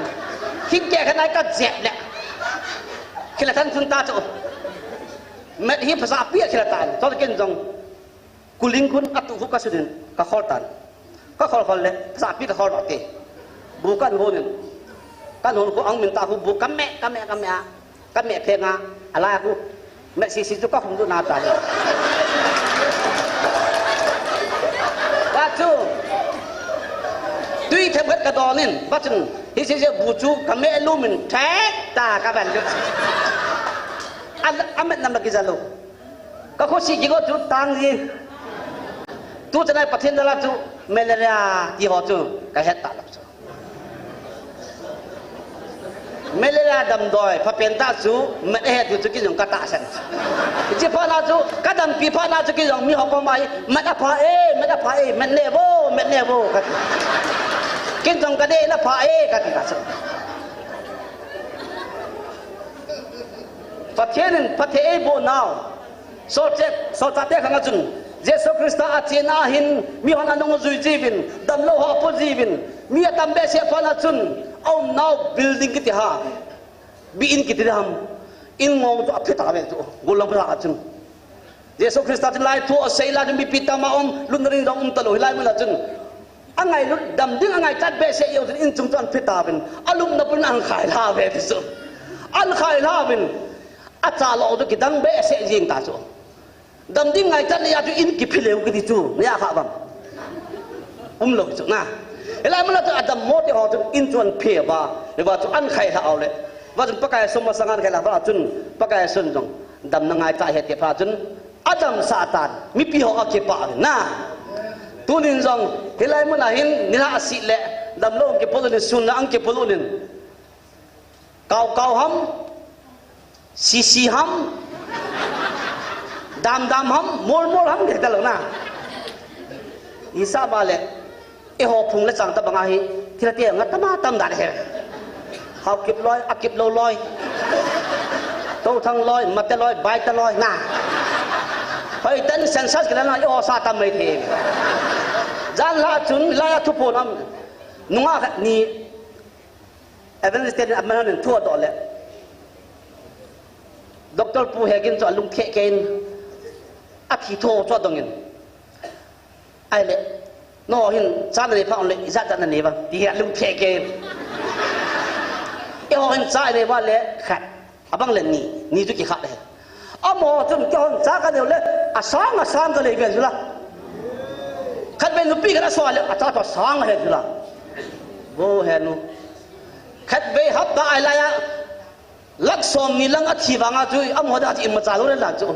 khing ke khanai ka jep le khila than phun ta chu met hi phasa pi khila tan to ken jong kuling kun atu hu ka sudin ka khol tan ka khol le phasa pi ka khol te bukan honin kan hon ko ang min ta hu bu kamme phe nga ala ku me si chu ka hum du na ta chu tui thêm hết cả đó nên bắt chừng hi sẽ bù chú cả mẹ lu mình thét ta các bạn được anh nằm là cái gì luôn các cô sĩ chỉ có chú tăng gì tu cho này phát hiện là chú malaria thì họ chú cái hết ta lắm malaria đầm đòi phát hiện ta chú mẹ hết chú cái dùng kata sen chỉ phát là chú các đầm pi phát là chú cái dùng mi học con bài mẹ đã phá mẹ nè vô cái dùng cái đây là phá cái gì cả phát hiện bộ nào so ta thế khang chun Jesus Christa atina hin mi hon anong zui jivin dam lo ho po jivin mi tam be se phana chun om now building kiti ha bi in kiti ham in ngong to apita ve to gulang pa chun Jesus Christa tin lai thu sei la mi pita ma om lunring dong talo hilai mala chun angai lu dam ding angai chat be se yo in chung chuan pita ben alum na pun ang khai la ve so an khai la ben acha lo do ki dang be se jing ta so dam ding ngai chat ya tu in ki phileu ki chu ya kha bang lo chu na hilai mala to adam mo te ho tu in chuan phe ba le ba chu an khai la au le wa chun pakai som sangan khai la ba chun pakai sun jong dam na ngai cha he te pha chun adam satan mi pi ho ake pa na tunin jong hilai mun ahin nila asi le dam lo ke polun sun na ang ke polunin kau ham sisi ham dam ham mol ham de tal na isa bale e ho phung le chang ta banga hi thila te nga tama tam da he hau kip loi akip lo loi to thang loi mat loi bai ta loi na hoi tan sensas ke na yo sa tam mai the jan la chun la thu pon am nunga ni evangelist ten amanan thu do le doctor pu hegin cho lung the ken akhi tho cho dongin ai le no hin chan ne phang le za tan ne ba ti lung the ken e ho hin cha ne ba le khat abang le ni chu ki khat le amo chun chon cha ka ne le asang ka le ben la khat ben lu pi ka so le acha to sang he la bo he nu khat be hab da ai la ya lak som ni lang athi wanga chu amo da chi ma cha lo le la chu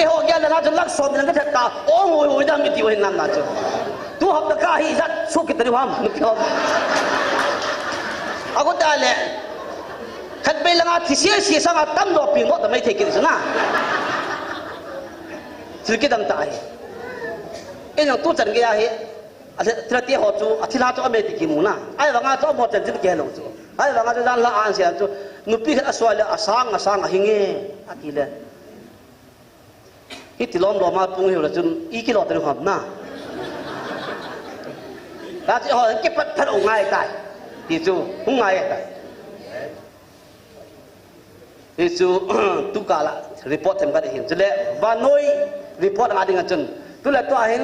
e ho gya na chu lak som ni lang ka ta o ngoi da mi ti we nam na chu tu hab da ka hi zat su ki tari wam nu kyo aku ta le khat be lang athi si sang tam do pi ngo da mai the ki na silki dam ta ai yang tu jan ge hi ada tiap ho tu athila tu ame ti muna ai wanga tu mo jan ge lo tu ai wanga tu dan la an sia tu nupi khat aswala asang hinge atile hitilom lo ma pung hiu la chun I kilo ter kham na ta chi ho ke pat phat ong ngai tai ti chu hung ngai tai ti chu tu kala report them ka hin chule ba noi report nga ding chun tu la to hin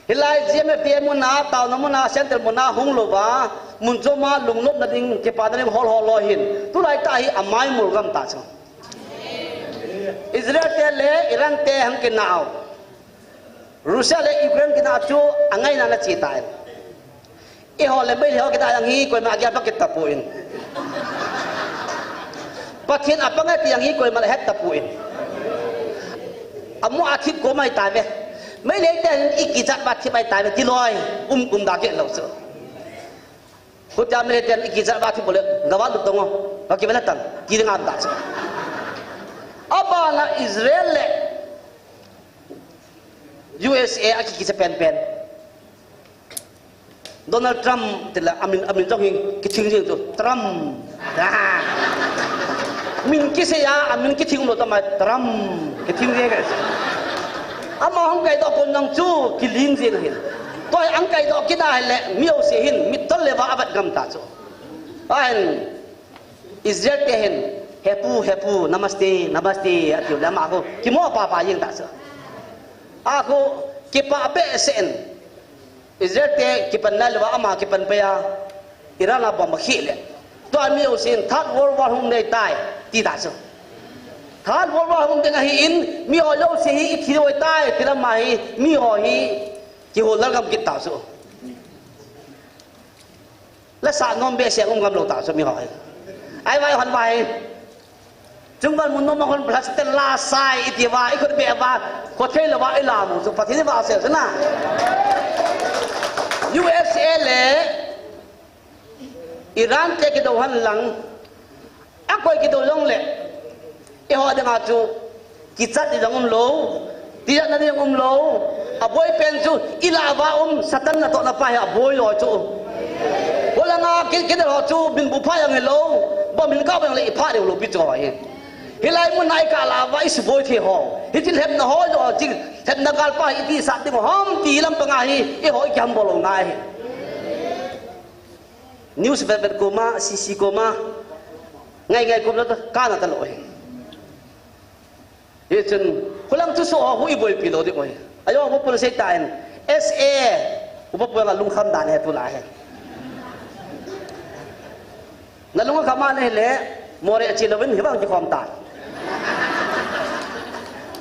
hilai GMFT mun na taw na mun na center mun na hung lo ba mun cho ma lung lop na ding ke pa na hol hol lo hin tu lai ta hi amai mul gam ta chu Israel te le Iran te hang ke nao Russia le Ukraine ke na chu angai na chi tai e ho le bai ho ke ta yang hi ko ma gya pa ke tapuin pathin apanga ti yang hi ko ma le het tapuin amu akhit ko mai tai be mai le te ikijat ba thi mai tai be ti loi da ke lo so ko ta me te ikijat ba thi bole gawa lu tong ba ke bela tan ki ding am ta aba na Israel le USA aki ki pen Donald Trump tela amin jong hing ki thing jing tu Trump min ki se ya amin ki thing lo ta ma Trump ki thing ge ama hong kai do kon nang chu ki ling jing hin toy ang kai do ki da le miao se hin mit tol le wa abat gam ta chu an Israel te hin hepu namaste atiu lama aku ki mo pa yeng ta chu aku ki pa be sen Israel te ki pan nal wa ama ki pan pa ya Iran ba ma khile to an miao sin third world war hung nei tai ti ta chu third world war hung ding hi in mi ho lo se hi thi oi tai ti la mai mi ho hi ki ho la gam ki ta chu la sa nom be se gam lo ta chu mi ho ai vai hon vai chúng ta muốn nói con plastic la sai thì vào ít con bè vào có thể là vào làm một số phát triển vào sẽ thế nào USA le Iran te cái đầu hành lăng ác quay cái đầu lông le cái họ đang chú kỹ thuật thì đang lâu thì là đang lâu à boy pen chú ila vào satan là tọt là phải à boy rồi chú có là nga cái đó chú bình bù phải yang lâu bao mình cao bằng lại phải đều lâu biết rồi hilai mun nai kala wa is boy the ho hitil hem na ho jo jing hem na gal pa iti sa ti hom ti lam panga hi e ho kyam bolo nai news ver koma cc koma ngai kom na ka na ta lo he ye chen khulang tu so ho i boy pilo de oi ayo ho pun se ta en sa upa pu la lung kham dan he tu la he na lung kham ne le more chi lovin hi bang ji khom ta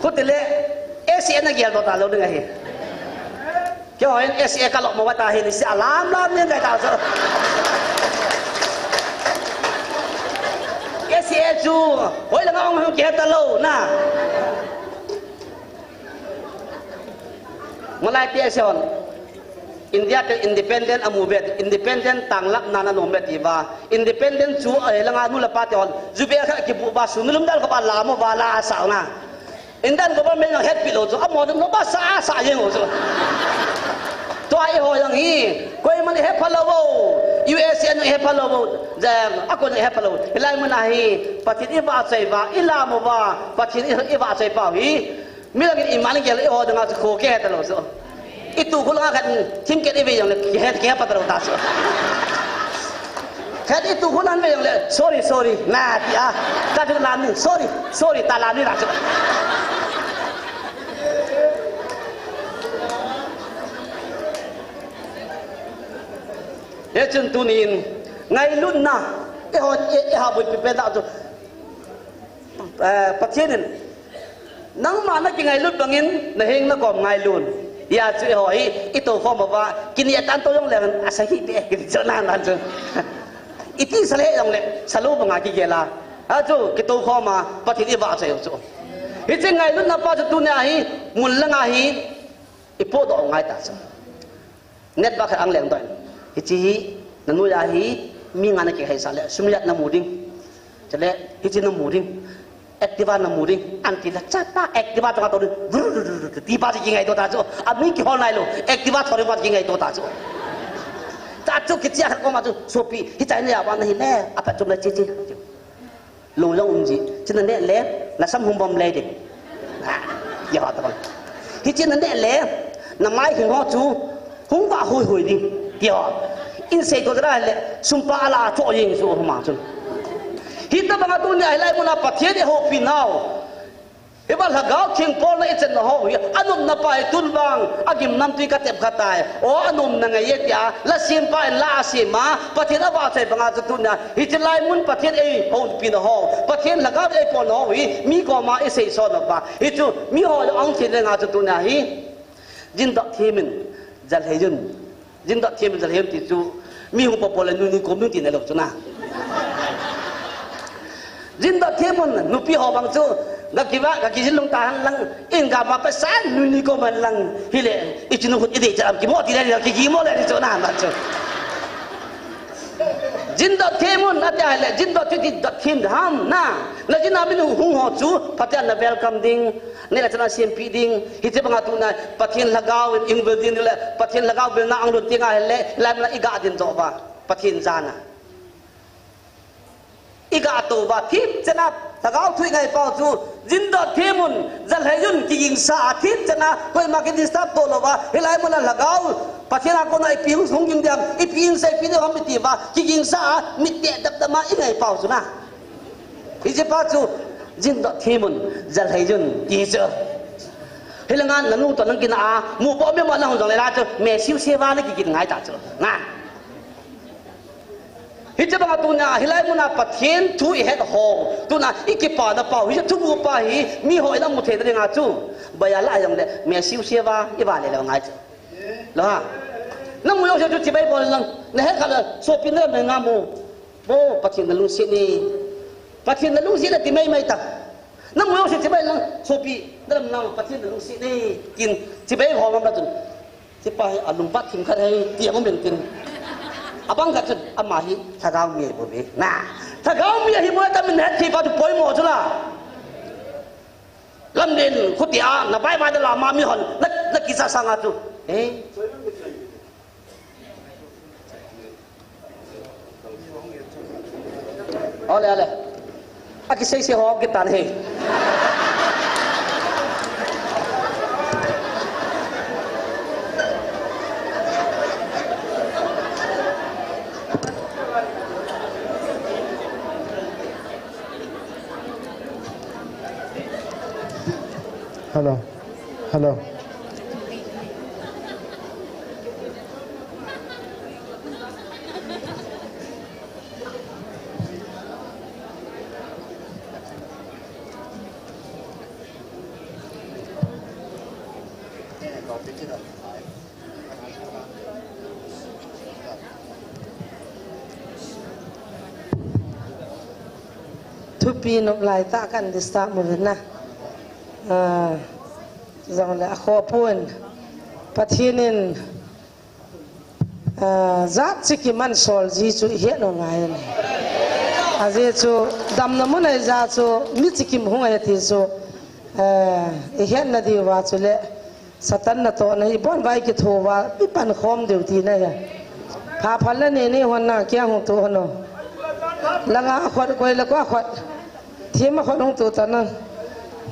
Kutile SE na gyal do ta lo ding hi kyo en SE ka lo mo wa ta hi ni si alam ni ga ta so SE chu hoi la ngong hu ke ta lo na malai te son India ke independent amubet independent tanglak nana nomet iba independent chu ai langa nu la paton zube kha ki bu ba sunulum dal ko ba la mo ba la sa na Indian government head below so amo no ba sa yeng o so to ai ho yang hi koi man he phalawo USA no he phalawo jam ako no he phalawo ilai man hi patin iba sai ba ila mo ba patin iba sai pa hi mi la ki iman ke le ho da nga ko ke ta lo so itu kula kan tim ke ibe yang le ke pa ta lo ta so kan itu kula me yang le sorry na dia ta tu la ni sorry ta la ni ra so ye chen tu nin ngai lun na e ha boi pe da tu patien nang ma na ki ngai lut bangin na heng na kom ngai lun ya chu hoi itu kho ma wa kin ya tan to yong le asahi pe ki cho na nan chu iti sale yong le salu ba nga ki ge la a chu ki to kho ma patien i wa che chu hi chen ngai lun na pa chu tu na hi mun la nga hi ipo do ngai ta chu net ba kha ang leng doi hici nanu ya hi mi ngana ke hai sale sumyat na muding chale hici na muding activa na muring anti la chata activa ta to ti pa ji ngai to ta cho ami ki hol nai lo activa thore ma ji ngai to ta cho ta cho ki chia ko ma cho sopi hi chai ne ba na hi le apa chum la chi chi lo long ji chin ne le la sam hum bom le de ya ta ba hi chin ne le na mai hi ho chu hung ba hoi hoi đi ya in se to ra le sumpa la cho yin so ma chu hita banga tu ni ai lai muna pathian e ho pinau e ba lagao king pol na ichen na ho anum na pai tun bang agim nam tui ka tep khatai o anum na ngai ya la sim pa la sima pathian ba chai banga tu na hit lai mun pathian e ho pin ho pathian lagao e pol ho hi mi ko ma e sei so na ba hi chu mi ho ang thin nga tu na hi jin da thimin jal hejun jin da thimin jal hem ti chu mi hu pol nu ni kom nu ti na lo chu na jinda themun nupi ho bang chu gakiwa gakijin lung tahan lang inga ma pesan nuni ko man lang hile ichinu khut ide jam ki mo ti la ki mo la chu na ma chu jinda themun ata le jinda ti da thim dham na la jina bin hung ho chu patyan na welcome ding ne la chana cmp ding hite banga tu na pathin lagaw in building le pathin lagaw bil na ang lu tinga le la na iga din zo ba pathin jana iga to ba thip chana tagaw thui ngai pau chu jinda themun jal hayun ki ging sa thip chana koi ma ke disturb to lo ba hilai mona lagaw pathina ko na ipiu sung ging diam ipin sai pi de ham ti ba ki ging sa mit te dap dama i ngai pau chu na ije pa chu jinda themun jal hayun ki chu hilangan nanu to nang kina a mu bo me ma na hong jong le la chu me siu sewa na ki kin ngai ta chu na hita banga tu na hilai muna pathian thu i het ho tu na ikipa da pau hi thu bu pa hi mi hoi na mu the de nga chu baya la yang de me siu sewa i ba le la ngai chu lo ha na mu yo chu chi bai bo lang na he khala so pin na me nga mu bo pathian na lu si ni pathian na lu si la ti mai mai ta na mu yo chi bai lang so pi na na pathian na lu si ni kin chi bai ho ma ba chu chi pa alum pat kim kha hai ti am men tin abang kat amahi thagau mi bo be na thagau mi hi mo ta min het thi pa tu poi mo chu la lam den khutia na bai ma da la ma mi hon na ki sa sanga tu ole ole aki sei se ho ki tan he Hello. Hello. Thupi nok lai ta kan dista mo na rằng là khó buồn pathinin giác chỉ cái man sol gì chú hiện ở ngay này à gì chú đam nấm này ra chú mít chỉ kim hung ấy thì chú hiện là điều vào chú lệ satan là to này bọn vai cái thô và biết pan khom điều gì này phá phật là này hoàn na kia hung tu hoàn nó là ngã khoát quay là quá khoát thêm mà khoát hung tu ta năng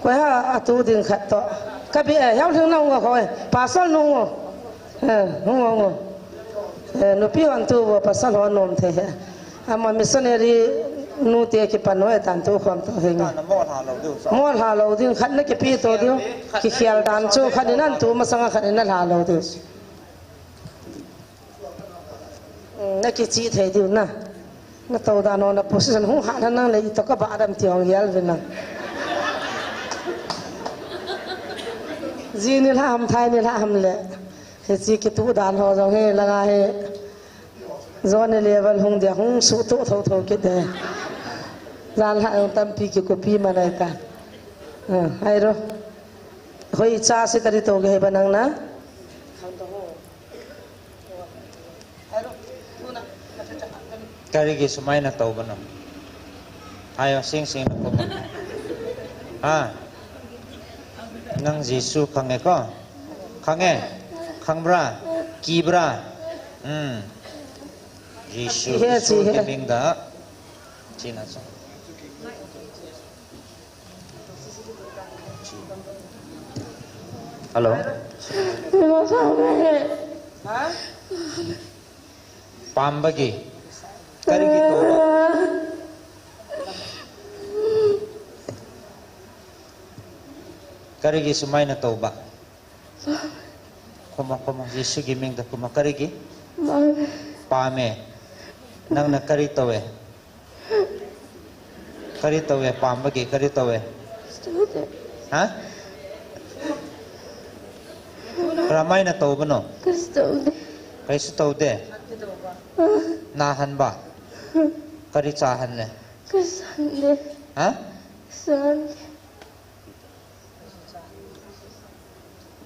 quay ha tu đình khát to cái bị héo thương nông rồi khỏi pasal nông rồi nông rồi nó bị hoàn tu vào pasal hoàn nông thế mà missionary nu tiệt cái pan nói tàn tu hoàn tu hình mua hà lâu đi khát nó cái pi to đi cái khial đàn chu khát nên tu mà sang khát nên hà lâu đi nó cái chi thế đi na nó tàu đàn nó position hung hạ nó lấy tao các bạn làm tiếng hial về na जी ने हम थाई ने हम ले हे जी के तू दान हो जाओ हे लगा है जोन लेवल हूं दे हूं सु तो थो के दे जान हा तम पी के को पी मनाय का हाय रो होई चा से तरी तो गे बनंग ना kari gi sumai na tau bano ayo sing sing na ko nang Jesu khange ko khange khangbra kibra Jesu Isu giming da China so Halo Pambagi kari gitu Karigi sumay na tauba. Kuma Yesu giming da kuma karigi. Pame. Nang nakaritawe. Karitawe pambagi karitawe. Ha? Ramay na tauba no. Kaisu taude. Nahan ba? Karitsahan le. Ha?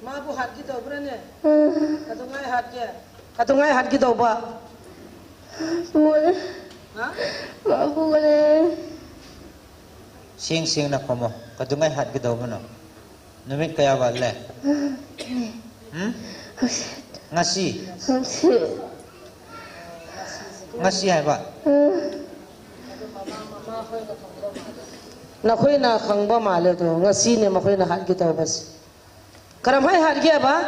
Mabu hat gitu berani. Katungai hat gitu ba. Boleh. Hah? Boleh. Sing na komo. Kadungay hat gitu ba no. Numit kaya ba le? Ngasi. Ngasi ay ba? Nakoy na khang ba male to. Ngasi ne makoy na hat gitu bas. Karamhay hat gya ba?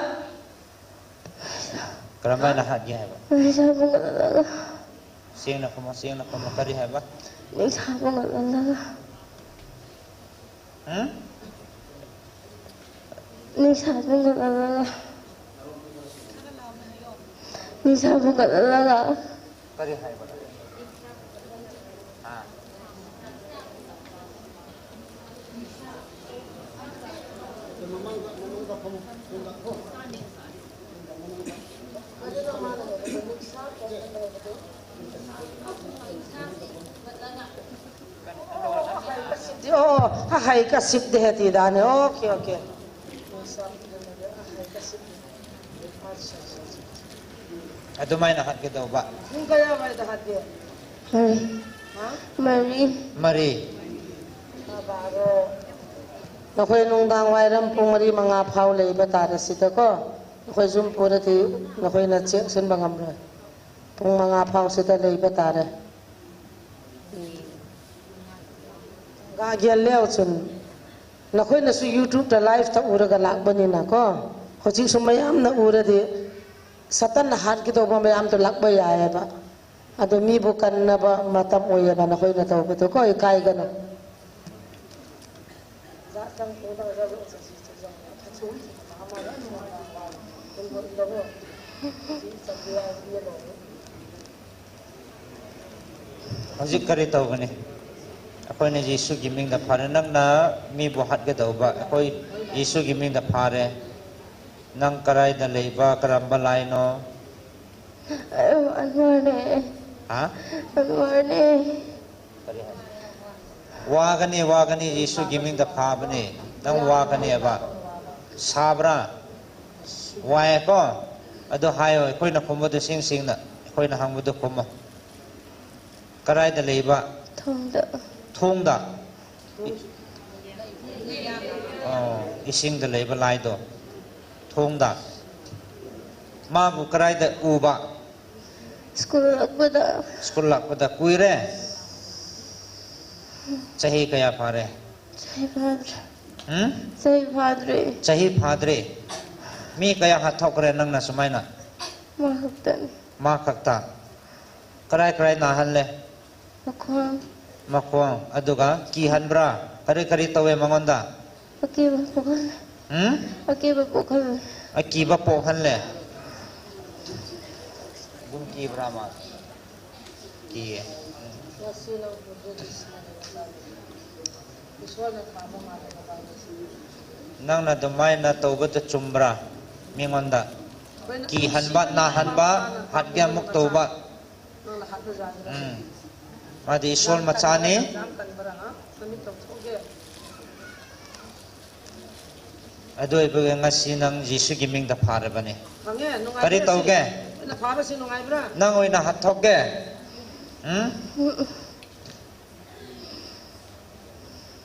Karamhay na hat gya ba? Sing na komo kari hay ba? Kari hay ba? Oh, hai kasip deh tidak nih. Oke. Aduh main hat kita ba? Kaya may dahat dia. Mari. Nakoy nung dang wairam pung mari mga phau lei batara sita ko. Nakoy zoom pura ti nakoy na check sin bangamra. Pung mga phau sita lei batara. Gagyal leo chun. Nakoy na su YouTube ta live ta ura ga lakbani na ko. Hojik sumayam na ura di satan na hat kito ba mayam to lakba ya ba. Ado mi bukan na ba matam oya ba nakoy na taw ko ko ikay gano. Hojik kari taw gani. Ako ni Yesu giming da pare nang na mi buhat ga daw ba ako Yesu giming da pare nang karay da leiba karambalay no ha wagani Yesu giming da pa bani nang wagani ba sabra wae ko ado hayo ko na kumo do sing na ko na hangmo do kumo karay da leiba Thongda ising da leiba lai do Thongda ma bu karai da uba School lakpada kuire chahi kaya pare chahi padre mi kaya hathok re nang na sumai na ma khakta karai nahan le Makwang aduga kihan bra kari tawe mangonda akiba pohan le gum ki bra ma ki nang na domai na tawba ta chumbra mingonda kihan ba nahan ba hatya muk tawba Madi isol macane ado ibu ngasi nang Yesu giming da pare bane kari tauge nang oi na hathoge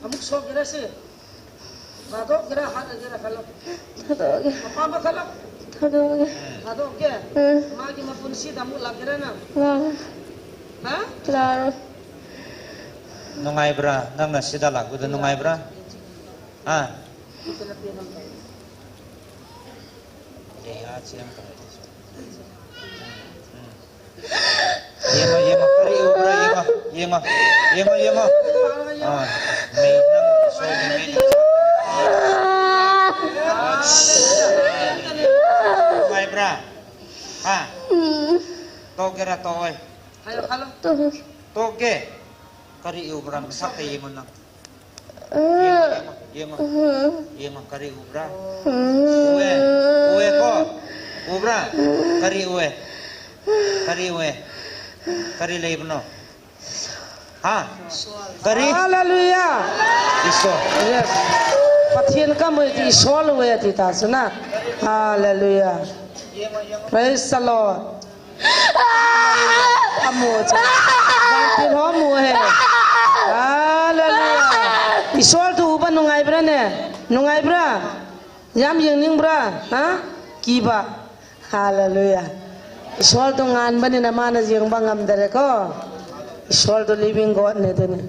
amuk sok gerase Thadok kira hada kira kalau. Thadok. Apa apa kalau? Thadok. Thadok ke? Magi mapun si tamu lakira na. Ha? Claro. Nungai bra, nang na sida lagu tu nungai bra. Ah. Lihat siang kau. Yema kari ubra yema. Ah, may nang so may. Nungai bra. Ah. Tokera toy. Ayo kalau. Toke. Kari ubra sak kay mo nang. Yema kari ubra. Uwe ko. Ubra. Kari uwe. Kari leibno. Ha? Kari. Hallelujah. Iso. Yes. Pathian ka mo ti sol we ti ta suna. Hallelujah. Praise the Lord. Amo cha. Bang ho mo he. Hallelujah. Isol tu uban nungai bra ne. Nungai bra. Yam yang ning bra. Ha? Kiba. Hallelujah. Isol tu ngan bani na mana jeng bangam dare ko. Isol tu living God ne te ne.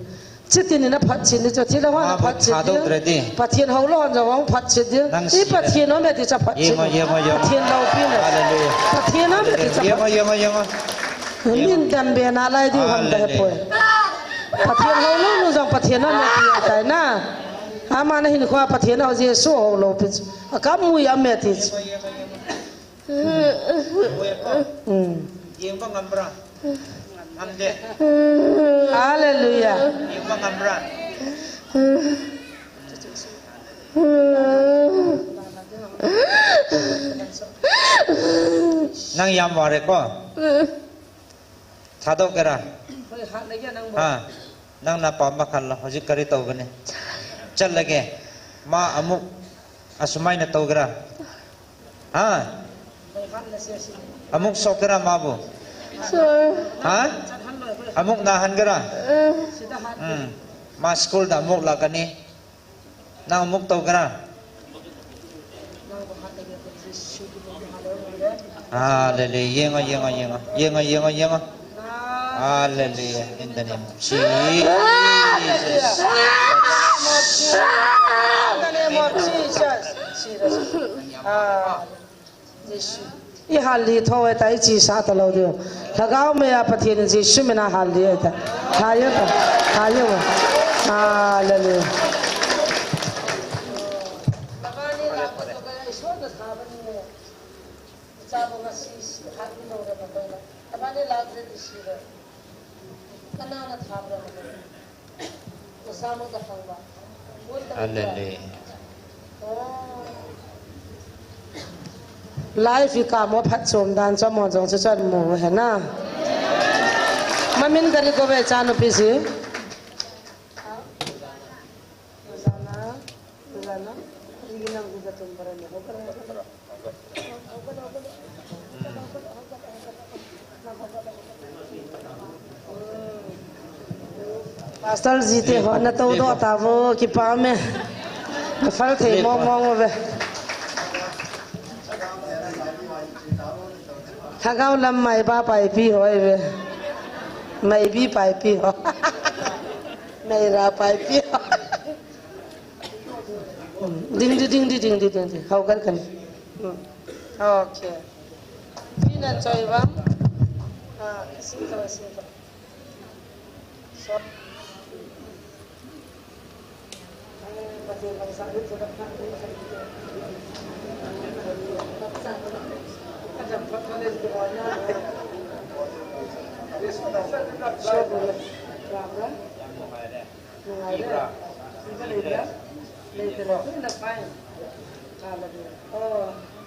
Chitini na phat chin cho thila wa phat chin. Pathian ho lo ja wang phat chin. I pathian no me ti cha phat chin. Pathian lo pi ne. Hallelujah. Pathian no me ti cha. Yema. Min dam be na lai di ham da po. Pathian ho lo no jang pathian no me ti ta na. Ama na hin kwa pathian ho je so ho lo pi. Ka mu ya me ti. Yema ngambra. Amde. Hallelujah. Yema ngambra. Nang yam ware ko. Thadok kera. Ha. Nang na pamba khalla hojik kari tau gane. Chal lage. Ma amuk asumai na tau kera. Ha. Amuk sokera mabu. Ha? Amuk nahan kera. Ma school da amuk lagani. Nang amuk tau kera. Hallelujah. Yenga. Hallelujah. In the name of Jesus. In the name of Jesus. I hali thoe tai chi sa ta lo dio. Lagao me ya pathian ji shumina hali ta. Hayo. Hallelujah. Labani la ko to ga iso da sabani ne. Chabo na si hali no da ba. Labani la de si da. Kana na thabra ne. To samo da khangba. Hallelujah. Life ka mo phat som dan cho mo jong chan mo he na mamin kari ko be chan pi si Ruzana riginang guda tum para ne Pastor jite ho na to do ta wo ki pa me fal thei mong ve Thagao lam mai ba pai pi hoi ve mai bi pai pi ho mai ra pai pi ding hau kan okay pina choi ba sinto so pati bang sa rit sudah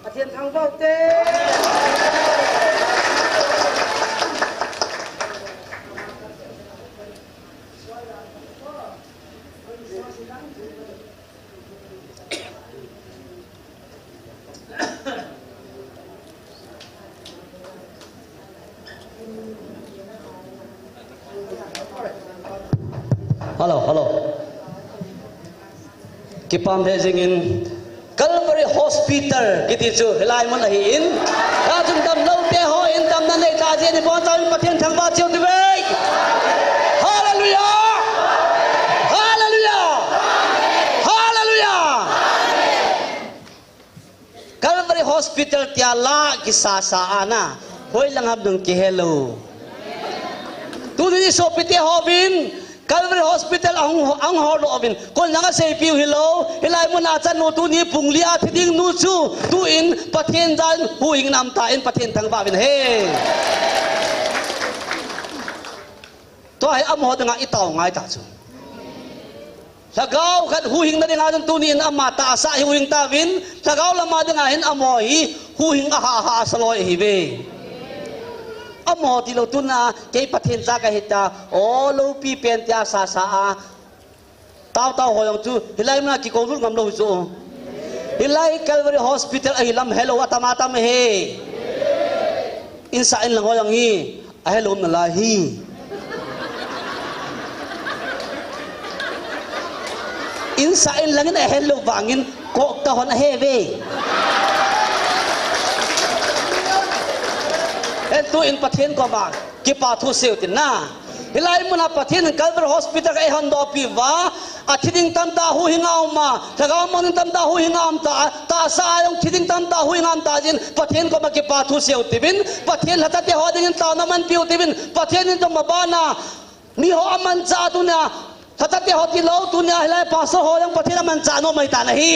Pathian thang bao te Hello. kipam de jingin Calvary Hospital kiti chu helai mon hi in ta chung dam lo te ho in dam na nei ta je ni bon ta pathian thang ba chiu ti ve hallelujah hallelujah hallelujah Calvary Hospital tia la ki sa ana hoi lang hab dung ki hello tu ni so pite hobin Calvary Hospital ang holo obin kol nanga sei piu hello hilai mun a chan no tu ni punglia thiding nu chu tu in pathian jan huing nam ta in pathian thang ba bin he to ai am ho nga itaw ngai ta chu sagau khat huing na dinga tu ni in amma ta sa huing ta win sagau lama dinga hin amoi huing a ha saloi hi ve amo ti lo tuna ke pathian za ka hita o lo pi pen tia sa a tau hoyong chu hilai na ki ko ru ngam lo chu hilai Calvary Hospital ai lam hello atamata me he insa in lang hoyong hi a hello na la hi insa in lang in a hello wangin ko ta hon he ve tu in pathian ko ba ki pa thu seu tin na hilai muna pathian Calvary Hospital ka hon do pi wa athiding tam ta hu hingau ma thagau mon tam ta hu hingam ta sa yong thiding tam ta hu hingam ta jin pathian ko ma ki pa thu seu tibin pathian hata te ho ding ta na man piu tibin pathian in to mabana mi ho aman cha tu na hata te ho ti lo tu na hilai pa so ho yang pathian man cha no mai ta na hi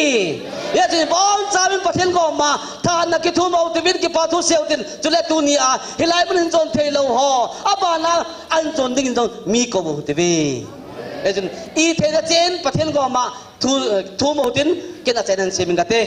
ye ji bon cha min pathian ko ma tha na ki thu mo tibin ki pa thu seu tin chule tu ni a hilai mun jon thei lo ho abana an jon ding jon mi ko bo tibi ejun I thei da chen pathian ko ma thu mo tin ke na chen an semin ga te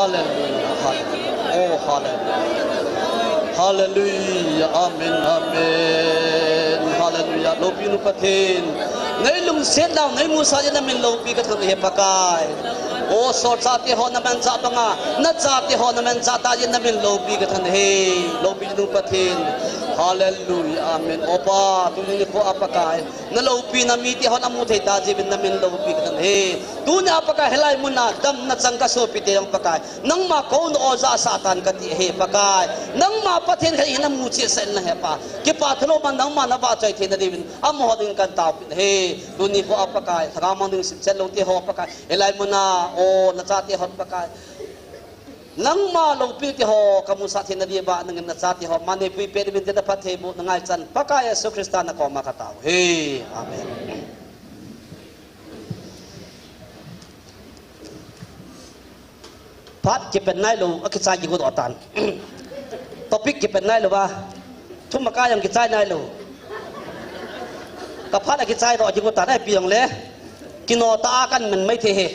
hallelujah, hallelujah, oh hallelujah, hallelujah, amen, amen, hallelujah, lopi nu pathin, ngay lung set daw, ngay musa yan namin lopi ka thang hepakay, oh sort sati ho naman sa nga, na sati ho naman sa tayo namin lopi ka thang he, lopi nu pathin, hallelujah, amen, opa, tuloy po apakay, na lopi na miti ho na mutay tajibin namin lopi ka thang he, tunya apakay helay mo na dam na sang kasupiti ang pakay, nang makaw no oza satan kati he pakay, nang mapathin ka ina muci sa ina hepa, kipatlo man nang manabacay tinadibin, amo din kan tapin he, tunya po apakay, sakamang din selo ti ho pakay, helay mo na o nasati ho pakay, nang malupit ho kamusa tinadiba nang nasati ho mani pipili bin dapat hebo nang aysan pakay Yesu Kristo na ko makataw he, amen. Pat kipen nai lo akitsai gigot otan topik kipen nai lo ba thumaka yang kitsai nai lo ka phat akitsai do gigot ta dai piang le kino ta kan men mai the he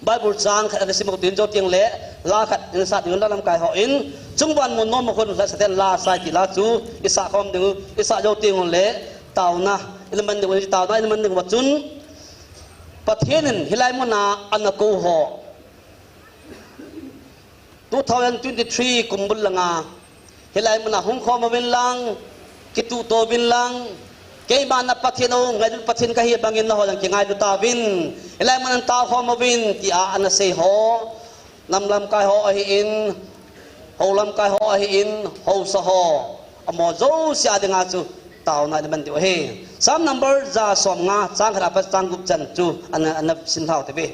Bible chang khat ane simok tin jo tiang le la khat in sa tin lam kai ho in chungwan mon nom kon la saten la sai ti la chu isa khom ding isa jo tiang le tauna ilman de tauna ilman ding wachun pathianin hilai mona anako ho 2023 kumbul langa hilai mona hung kho ma win lang kitu to win lang kay mana pathiano ngai pathin ka hi bangin na ho lang kingai du ta win hilai mona ta kho ma win ti a ana se ho nam lam kai ho hi in ho lam kai ho hi in ho sa ho amo zo sia de nga chu tao na man dio he sam number za som nga chang khara pa chang gup chan chu an sin thau te be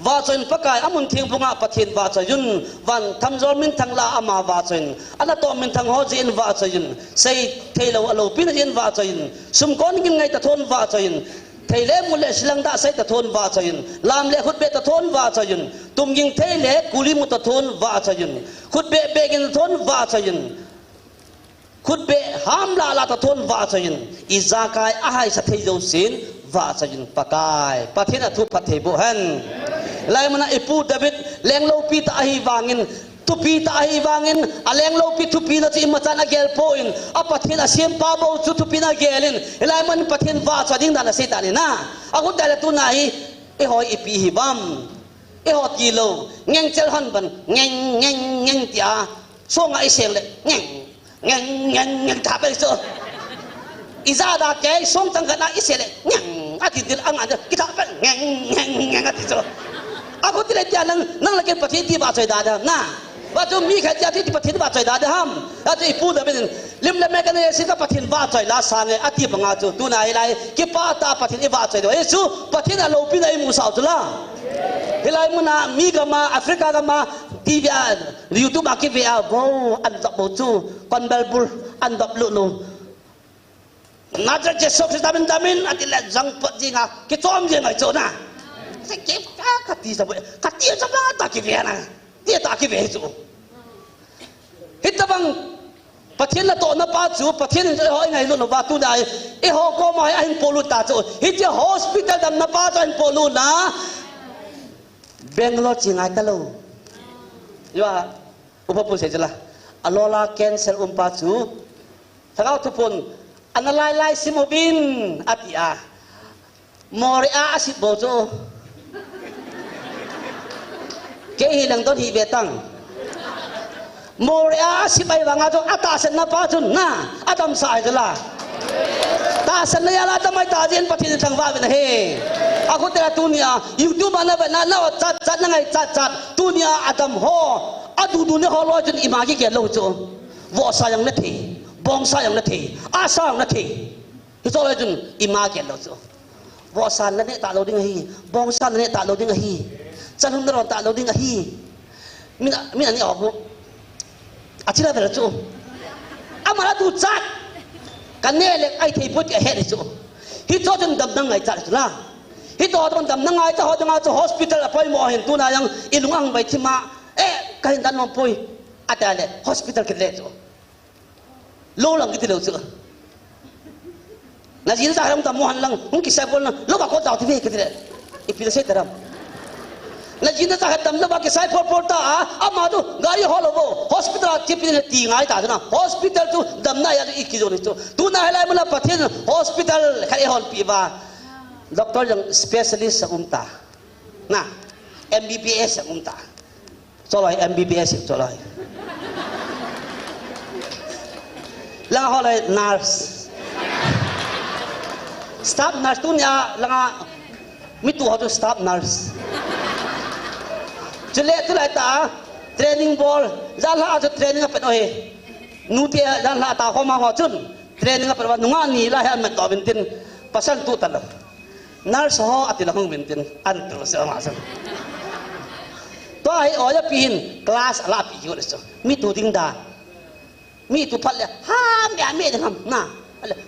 wa chen pakai amun thing bunga pathin wa chayun wan thamjor min thangla ama wa chen ana to min thang ho jin wa chayun sei thelo alo pin jin wa chayun sum kon ngin ngai ta thon wa chayun theile mule silang da sei ta thon wa chayun lam le khut be ta thon wa chayun tum ging theile kuli mu ta thon wa chayun khut be be gin thon wa chayun khut be ham la la ta thon wa chayun izakai ahai sa theijo sin wa chayun pakai pathina thu pathe bo han lai mana ipu David leng lo pi ta hi wangin tu pi ta hi wangin aleng lo pi tu pi na chi machana gel poin a pathina sim pa bo chu tu pi na gelin lai man pathin wa chading da na se ta ni na aku dala tu na hi e hoi ipi hi bam e hot ki lo ngeng chel han ban ngeng tia so nga i seng le ngeng ta pe so iza da ke song tang kana i se le ngeng ati dil ang ada kita pe ngeng ati so aku tidak jalan nang lagi pathin ti ba choi da da na wa chu mi kha ja ti pathin ba choi da da ham ati ipu da bin lim le me kan ye si ka pathin ba choi la sa nge ati banga chu tu na lai ki pa ta pathin i ba choi do e chu pathin a lo pi dai mu sao chu la hilai mu na mi ga ma africa ga ma tv youtube aki ve a bo an da bo chu kon bel bul an da lu lu na ja je sok sa damin ati la jang pat ji nga ki chom je ngai chu na sakit kati sa ta ki ve na dia ta ki ve chu hitabang pathin la to na pa chu pathin hoi ngai lu no ba tu dai e ho ko mai ain polu ta chu hi je hospital dam na pa tan polu na Bangalore chingai ta lo ya upapu se jala alola cancel umpa chu thagau tu pun analai lai simobin atia moria asit bojo ke hilang don hi betang moria sipai wanga jo atasan na pa chun na atam sai jala ta san na yala tamai ta jin pathin thang wa ben he aku tera dunia youtube ana ba na chat na ngai chat dunia adam ho adu dunia ho lo jun imagi ke lo chu wo sayang na thi bong sayang na thi asang na thi hi zo jun imagi lo chu wo san na ne ta lo ding hi bong san na ne ta lo ding hi chanhum na ro ta lo ding hi mina ni obu achila bela chu amara tu chat kanelek ai thei put a head chu hi to jun dam nang ngai chat la hi to don dam nang ngai cha ho dang cha hospital apoi mo hen tu na yang ilungang bai thima e kain dan nom pui atale hospital ke le chu lo lang ki lo chu na jin sa ram ta mo han lang hung ki sa bol na lo ba ko ta ti ve ke le ipil se taram na jina ta hatam na ba ke sai por ta ama tu gari holobo hospital chipin ti ngai ta na hospital tu damna ya iki jo ni tu na helai mala pathin hospital khai hol pi ba doctor yang specialist sa umta na MBBS sa umta solai MBBS solai lang holai nurse staff nurse tu nya langa mitu ho tu staff nurse Jule tu lah ta training ball, jalan aja training apa tu nuti jalan ta homa hocun training apa nungan ni lah yang mentok bintin pasal tu tanam nurse ho ati lahung bintin antu sama sama. Tu oh ya pin kelas lah pi juga tu, mitu tingda, mitu pal ya, ham ya me dengan na,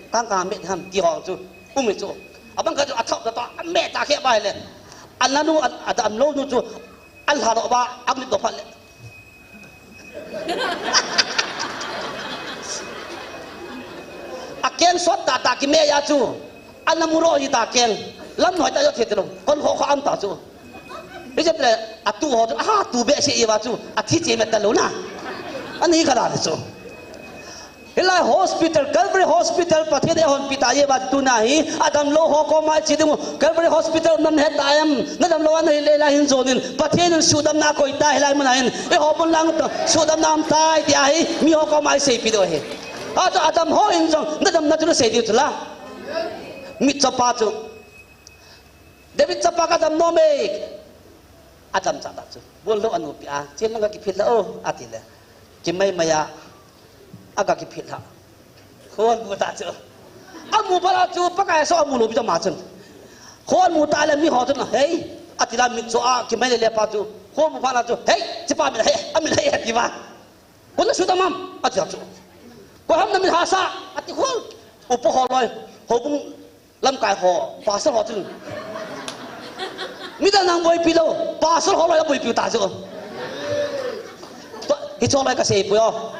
kang kang me dengan di hong tu, tu, abang kau atau me tak kaya baik le, ananu ada amlo tu Allah nak ba agni dopat le aken sot ta ta ki me ya chu anamuro hi ta ken lam noi ta yo the tro kon ho am ta chu ije ple atu ho tu be se wa chu athi che me ta lo na ani khara chu Hilai hospital, Calvary Hospital, pathide hon pitaye bat tu nahi. Adam lo ho ko mai chidimu Calvary Hospital nam het ayam. Nadam lo an hilai hin zonin. Pathin sudam na ko ita hilai manahin. E ho pun lang sudam nam tai ti ahi mi ho ko mai sei pido he. Ato Adam ho in jong nadam na tu sei di tula. Mit chapa chu. David chapa ka dam no me. Adam chapa chu. Bol lo anu pi a. Chen lang ki phil o atile. Ki mai maya agak kipit lah, kawan muda tu, amu pala tu pakai so amu lobi tu macam, kawan muda le mi hotu na, hey, atilah mi so kimai le lepas tu, kawan muda pala tu, hey, cepat ambil hey, ambil hey, tiba, kawan sudah mam, atilah tu, kawan ham nambil hasa, ati kawan, upo holoi, hobung lam kai ho, pasal hotu, minta nang boy pilo, pasal holoi boy pilo tajuk, itu holoi kasih puyo.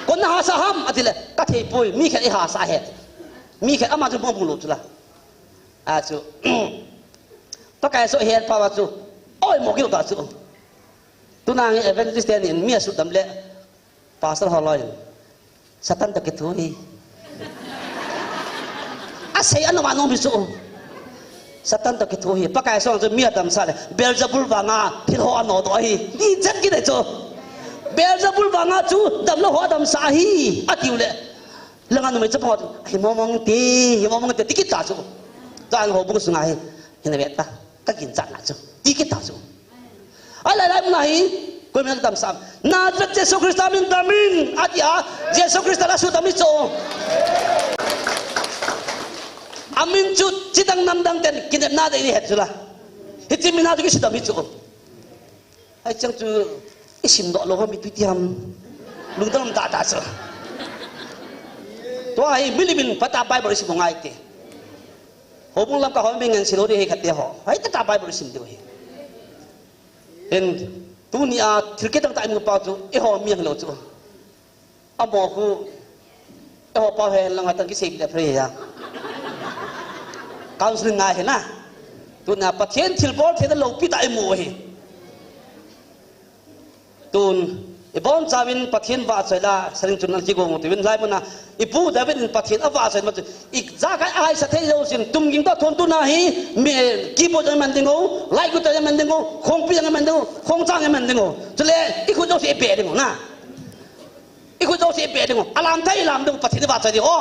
Kon na hasa ham atile kathe poi mi khe hasa het mi khe ama ju mo bulo tula a chu to kai so het pa wa chu oi mo ki ta chu tu na nge evangelist in mi su dam le pastor holoi satan ta ke thui a sei an ma no mi chu satan ta ke thui pa kai so ju mi dam sa le belzebul wa nga thil ho an no do hi ni jet ki de chu Beelzebul banga chu dam lo ho dam sahi atiu le lengan me chapot himomong te tikit ta chu tang ho bu sungai hina beta ka kin chan na chu tikit ta chu ala lai nahi koi me dam sam nazrat jesu krista min damin atia jesu krista la su dami chu amin chu chitang namdang ten kin na de ni het chu la hitimina de ki dami chu ai chang chu isim dok loh mi tuitiam lungdam tak tak so to ai bilibil pata bible isim ngai te hobung lam ka hom bengen silo de he khatte ho ai ta bible isim de he en tunia cricket tak mu pa chu e ho mi lo chu amo ku e ho pa he lang atan ki se de pre ya counseling ngai he na tunia pathian thilbol the lo pi ta mu he tun ibon zawin pathin wa chaila saring chunal ji go mutin lai mana ipu david in pathin awa chail ma ik za kai ai sa thei lo sin tum ging to thon tu na hi me ki bo jang man dingo lai ku ta jang man dingo khong pi jang man dingo khong chang jang man dingo chule iku jo se pe dingo na iku jo se pe dingo alam thai lam dingo pathin wa chail ho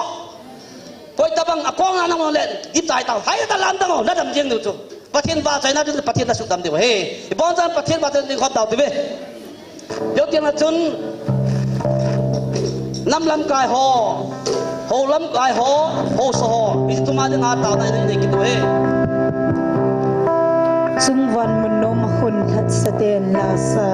poi tabang akong na nang le dip tai tao hai ta lam dingo na dam jeng du chu pathin wa chail na du pathin na su dam de he ibon zawin pathin wa chail ni khom dau de be Yo tiang na chun nam lam kai ho lam kai ho so ho is tu ma de nga ta na ni ki tu he Sung wan menom hun khat saten la sa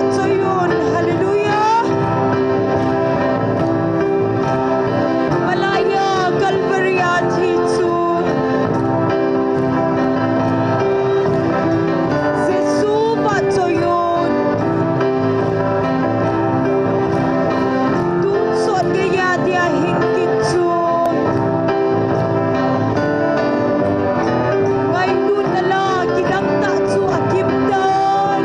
Patsoyun, hallelujah. Malaya Calvaria Titu. Sisu Patsoyun. Tun sot gaya dia hingkitsu. Ngay nun nala kinang tatsu akimdan.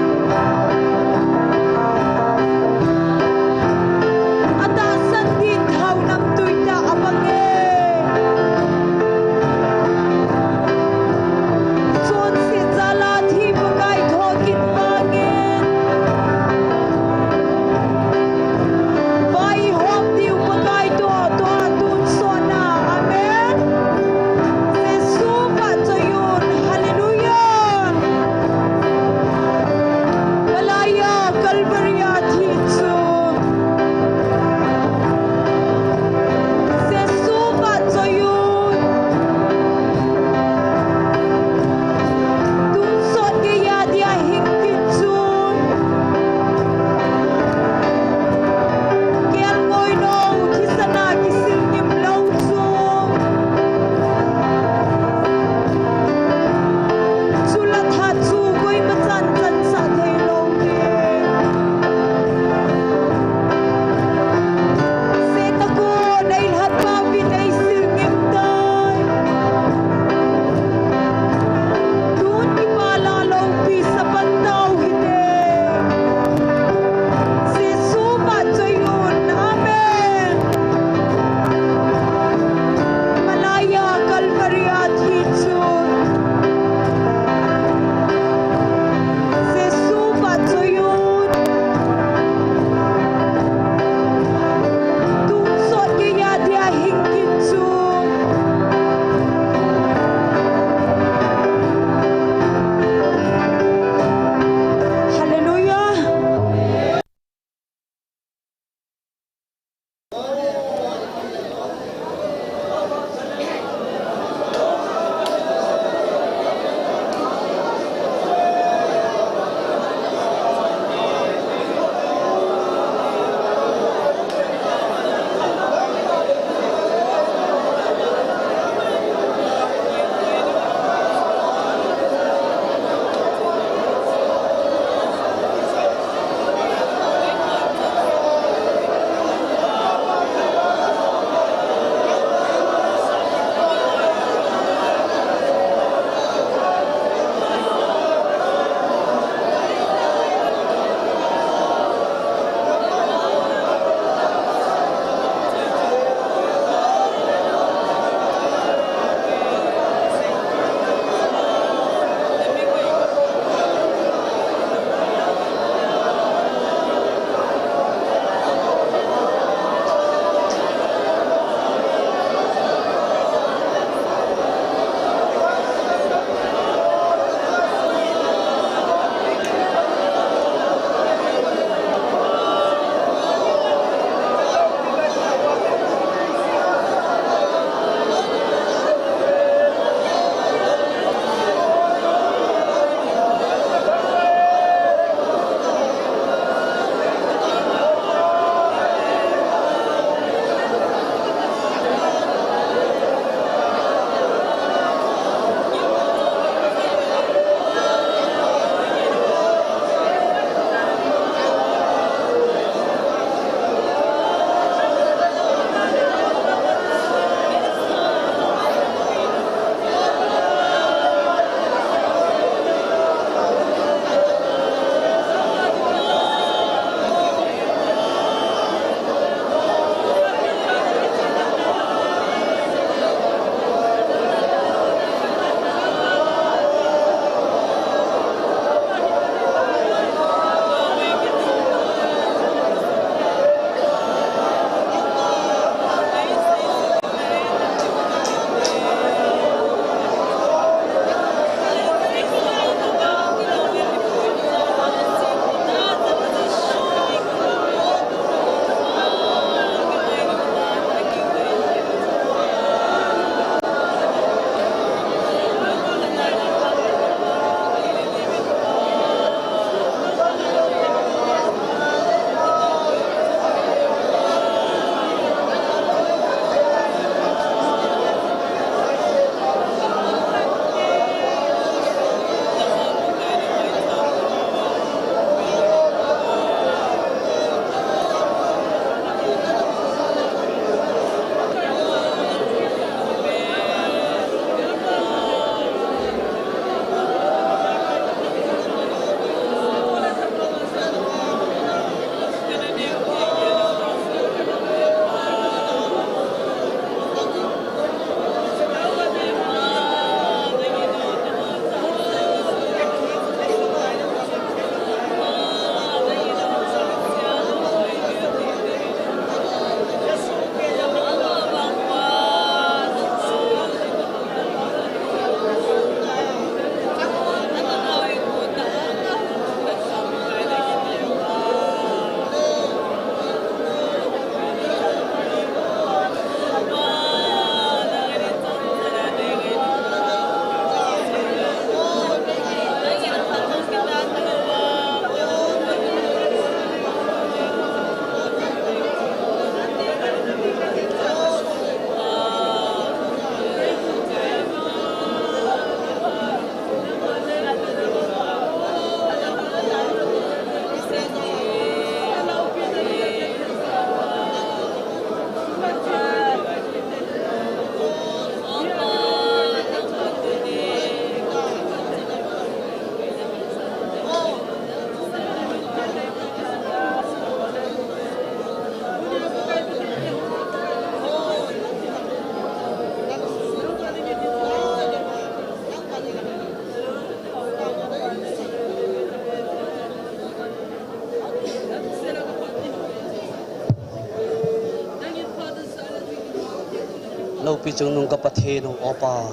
lo pi chung nung ka pathe no opa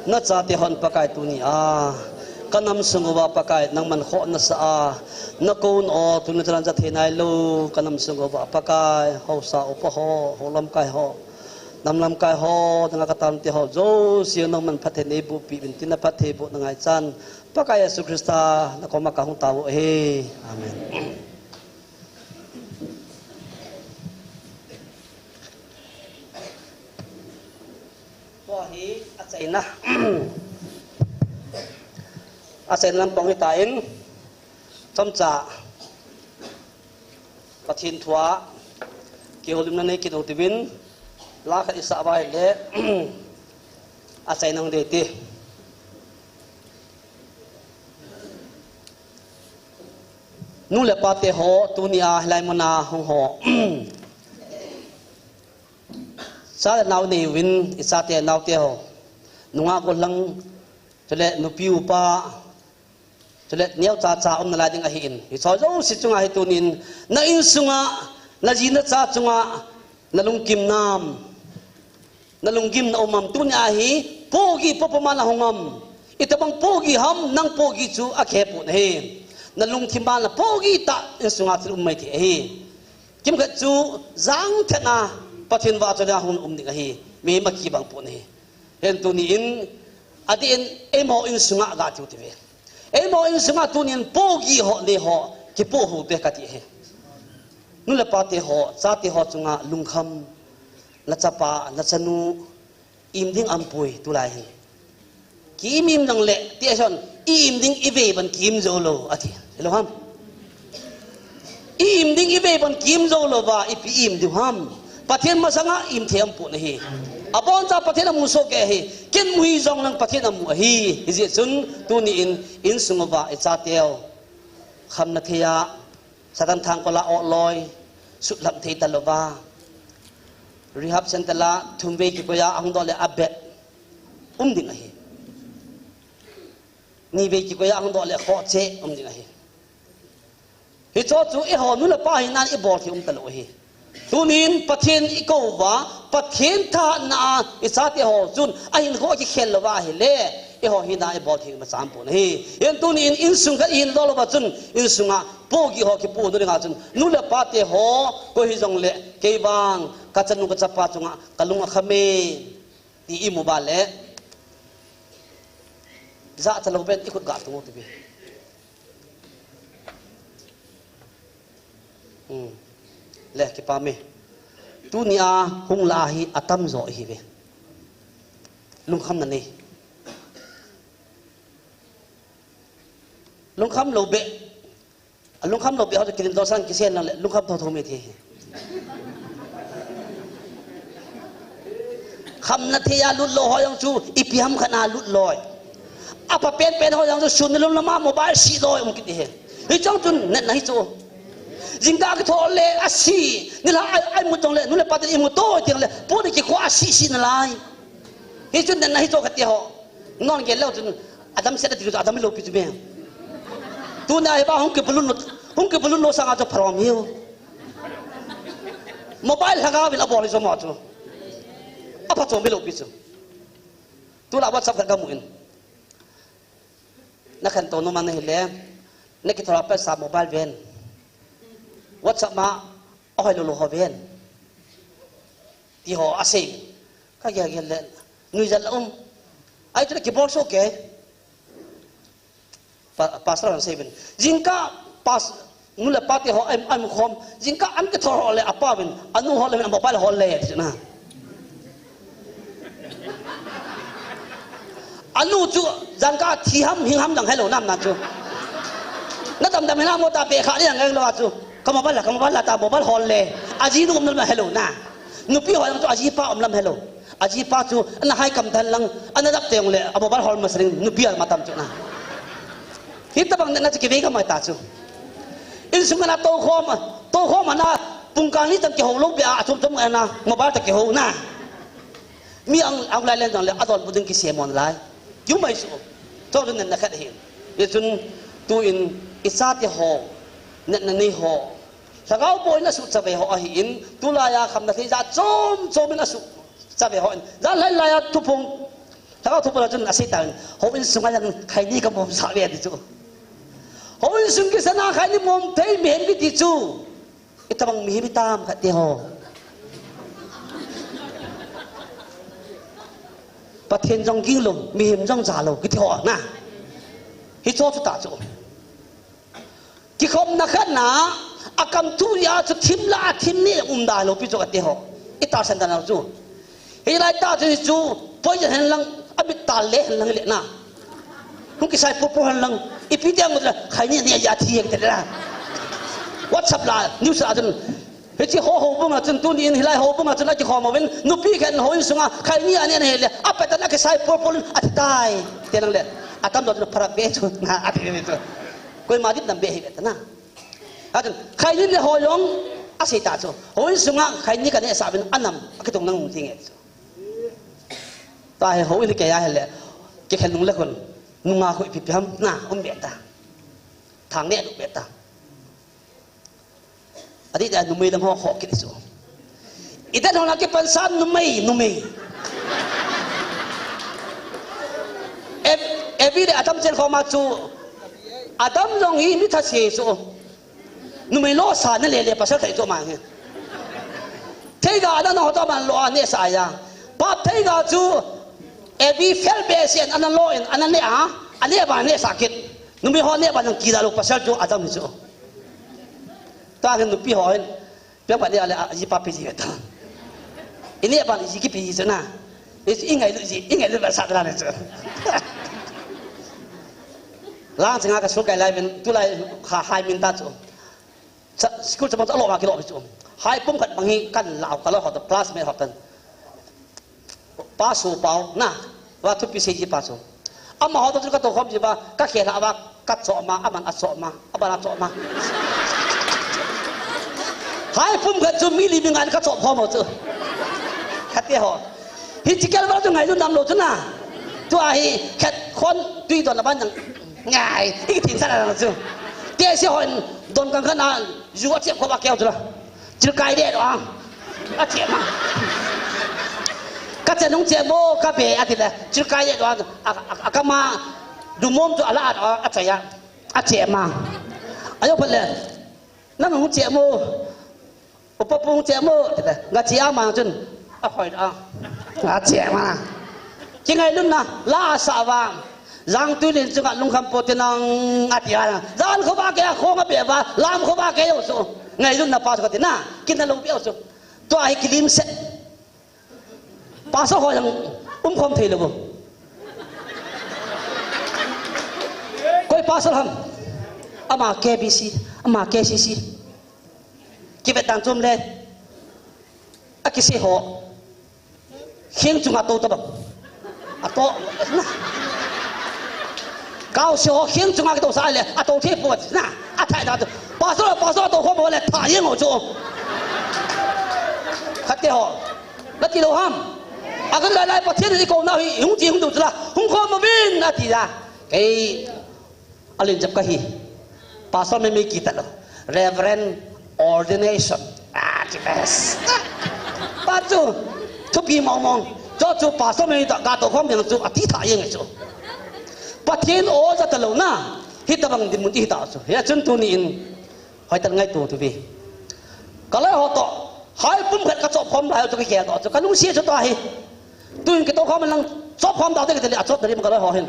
na cha te hon pakai tu ni a kanam sunguwa pakai nang man kho na sa na kon o tu na tran cha the nai lo kanam sunguwa pakai ho sa opa ho lam kai ho nam lam kai ho tanga katam te ho zo siang nang man pathe ne bu pi bin tin na pathe bu ngai chan pakai Yesus Krista na ko maka hung tawo he amen hi achaina achain lam pong hitain chamcha pathin thua ki holim na nei ki do tibin la kha isa bai le achain nang de ti nu le pa te ho tunia hlai mona hong ho sa naw ni win isa te naw te ho nunga ko lang chale nupi upa chale niaw cha cha om na la ding a hin hi so zo si chunga hi tunin na in sunga na jina cha chunga na lungkim nam na lungkim na omam tunia hi pogi popoma na hongam itabang pogi ham nang pogi chu a khepu na hi na lungthimba na pogi ta in sunga chu umai ti hi kim kha chu zang thena pathin wa chana hun umni ka hi me ma ki bang pu ni hen tu ni in adi in emo in sunga ga tu ti ve emo in sunga tu ni pogi ho le ho ki po hu te ka ti he nu le pa te ho cha te ho chunga lungkham la chapa la chanu im ding ampui tu lai hi ki mim nang le ti son im ding i ve ban kim zo lo ati lo ham im ding i ve ban kim zo lo ba i pi im du ham pathian masanga im them pu nahi abon cha pathian mu so ke hi ken mui jong nang pathian mu hi ji chun tu ni in sungowa e cha teo kham na thia sadan thang ko la o loi sut lam thei talova rehab center la thumbe ki ko ya ang dole abet ding hi ni be ki ko ya ang dole kho che ding hi hi cho chu e ho nu la pa hi nan e bol thi talo hi tunin pathian ikowa pathian tha na isate ho chun ahin ho ki khel wa hi le e ho hi na e bol thi ma sam pu hi yen tunin in sunga in lo ba chun in sunga pogi ho ki pu nu nga chun nu la pa te ho ko hi jong le ke bang ka chanu ka chapa chunga kalunga khame ti i mu ba le za chalo ben ikut ga tu ti bi le ki pa me tu nia hung la hi atam zo hi ve lung kham na ni lung kham lo be ho to kirin do san ki sen le lung kham tho tho me thi kham na thia lut lo ho yang chu ipiam khana lut loi apa pen ho yang chu sun lum lama mobile si loi ki ti he hi chang chun net na hi chu jingga ke thole asi nila ai mu tong le nu le pa te mu to ting le po de ki ko asi si na lai hi chun na hi to ka ti ho non ke lo chun adam se de adam lo pi chu be tu na ba hung ke bulun no sanga to from you mobile haga bil abol so ma chu apa to be lo pi chu tu la whatsapp ka mu in na kan to no man ne le ne ki thora pa sa mobile ven WhatsApp ma oi lo ho ven ti ho ase ka ya le nu jal ai tu ki box okay pastor on 7 jingka pas nu le pati ho am khom jingka am ke thor le apa ben anu ho le mobile ho le na anu chu jangka thi ham hing ham dang hello nam na chu na dam dam na mo ta pe kha yang ngang lo chu kamu bala ta mobile hall le aji nu omlam hello na nupi ho yang tu aji pa omlam hello aji pa chu na hai kam dan lang anadap teong le mobile hall masring nupi al matam chu na hita bang na chi ke ga mai ta chu in sungana to khom na pungkang ni tam ki ho lo be a thum thum na mobile ta ki ho na mi ang lai len jang le adol buding ki semon lai yu mai su to ren na khat hin ye chun tu in isate ho net na ni ho sagau boy na su chabe ho a hi in tulaya kham na thi ja chom na su จะไปหอยแล้วไล่ทุบพงแล้วก็ทุบเราจนอาศัยตังหอยสุงกันใครนี่ก็มุมสาวเวียดิจูหอยสุงกิสนาใครนี่มุมเทยมีเห็นวิดิจูอิตาบังมีหิมิตามขัดเดียวประเทศจงกิ้งลงมีหิมจงจ่าลงกี่ที่หอนะฮิโตสุดตาจูที่คมนักหนาอากำทุยาจะทิมละทิมนี่ได้ลงพิจารณาที่หออิตาสันตนาจูเฮ้ยไรตาจูจูพอจะเห็นลังอบิตาเล่เห็นลังเล่นะคุณกิสัยปุ๊บเห็นลังอีพิเดียงหมดเลยใครเนี่ยยาทีอย่างเดียวนะวัดสับลานิวส์อาจารย์เฮ้ยที่หัวบุ้งอาจารย์ตัวนี้เห็นไรหัวบุ้งอาจารย์นั่นที่ขอมาเป็นนุปีแค่หัวยิ่งสูงอ่ะใครเนี่ยอันนี้เห็นเลยอ่ะไปแต่ละกิสัยปุ๊บอาทิตย์ได้เท่านั้นเลยอาตามตัวพระเบสนะอาทิตย์นี้ตัวคุยมาดิบนำเบสเห็นนะอาจารย์ใครเนี่ยหัวยงอาศัยตาจูหัวยิ่งสูงอ่ะใครนี่กันเนี่ยสาเป็นอันนั้นก็ต้องนั่งจริงเองตายหัวยิ่งแก่ยาเห็นเลยแกแค่นุ่งเล็กคนนุ่งมาคุยพิพามน่ะเบียดตาทางเนี่ยเบียดตาอันนี้แต่นุ่มไม่ต้องห่อกินสูอีแต่เราเก็บเป็นซ้ำนุ่มไม่เอวีเดอาดัมเจนเขามาจูอาดัมลงอีมิทัศเยซูนุ่มไม่ล้อสารนั่นเลยภาษาไทยตัวมาเงี้ยเท่านั้นเราต้องมันล้อเนี่ยสายยังปั๊บเท่าจูเอวีเฟลเบสอันนั้นล้ออันนั้นเนี่ยอันนี้บ้านเนี่ยสักกิดนุ่มไม่ห่อเนี่ยบ้านกีฬาลูกภาษาจูอาดัมจูตาเห็นนุปีหอยเปียกแบบนี้อะไรยี่ป้าปีจีกันอันนี้บ้านยี่กี่ปีจีนะอีไงลูกภาษาอะไรจ้ะหลังจากนั้นก็สุกไก่ไล่เป็นตัวไล่ขาหายมินตาจูสกุลจะมันจะหลอกมากี่หลอกจูหายปุ่มกันบางทีกันเหล่ากันแล้วเขาจะพลาสไม่เขาเป็นป้าสูเปล่านะว่าทุกปีเสียป้าสูอามาเขาต้องตัวความจีบว่าก็เขียนว่ากัดโซมาอามันอัดโซมาอาบันอัดโซมาหายปุ่มกันจูมีลีมีงานกัดโซพอหมดจูขัดเดียวฮิจิเกลว่าจะไงดูนำโลจุน่ะตัวไอ้แค่คนดุยตอนละบ้านยังง่ายอีกทิ้งซะแล้วจูเดี๋ยวเสียคนโดนกันขนาดอยู่ว่าเจ็บเขาว่าแก้วจุละจุไกลเด็ดอ่ะอาเจ็บมาก็จะนุ่งเจ็บโม่ก็เบะอาทิตย์ละจุไกลเด็ดอ่ะอาก็มาดูมุมจุอะไรอาเจียอาเจ็บมาอายุเพิ่นเลยนั่งนุ่งเจ็บโม่อุปปุงเจ็บโม่เด็ดงาเจียมาจนอาคอยอาเจ็บมาจริงไงลุ่นนะลาสาวางยังตุลินจุกลุงคำโปตินังอาทิตย์นะยังเขาบ้าแก่โค้งเบียบว่าลามเขาบ้าแก่อยู่สุไงลุ่นนะป้าสุกตินะกินนั่นลงเบี้ยวสุตัวไอ้กิลิมเสป้าสุกเขายังคมทีเลยบุก็ป้าสุกทำอามาแก่บีซีอามาแก่ซีซีกิเวตันจุ่มเลยอากิเสหัวเขียงจุงอาโตตบอาโตก้าวเสียวเขียงจุงอาโตสายเลยอาโตเทียบปวดนะอาไทยนะป้าสุกตัวหัวมันเลยถ่ายยังหัวจูขัดเดียวแล้วที่เราห้ามอากันไล่ประเทศที่โกงน่าหิวจีหุ่นดูดละหุ่นโคมาบินนาทีละไอ้อะไรจับกันฮีป้าสุกไม่มีกี่ตัน Reverend Ordination ที่เบสป้าจูทุกปีมองจูป้าสุกไม่ได้การตัวความยังจูอธิษฐานยังไงจูประเทศโอ้จะตลกนะฮิตบังดิมุนฮิตาจูเฮียจนตัวนี้หอยตั้งไงตัวพี่ก็เลยเขาต่อหายปุ่มเกิดกระจกความหลายตัวแก่ต่อจะกันนุ่งเสียชุดตัวให้ตัวนี้ก็ตัวเขามันลังจบความดาวได้ก็จะเลยอัดจบdariมันก็เลยเขาเห็น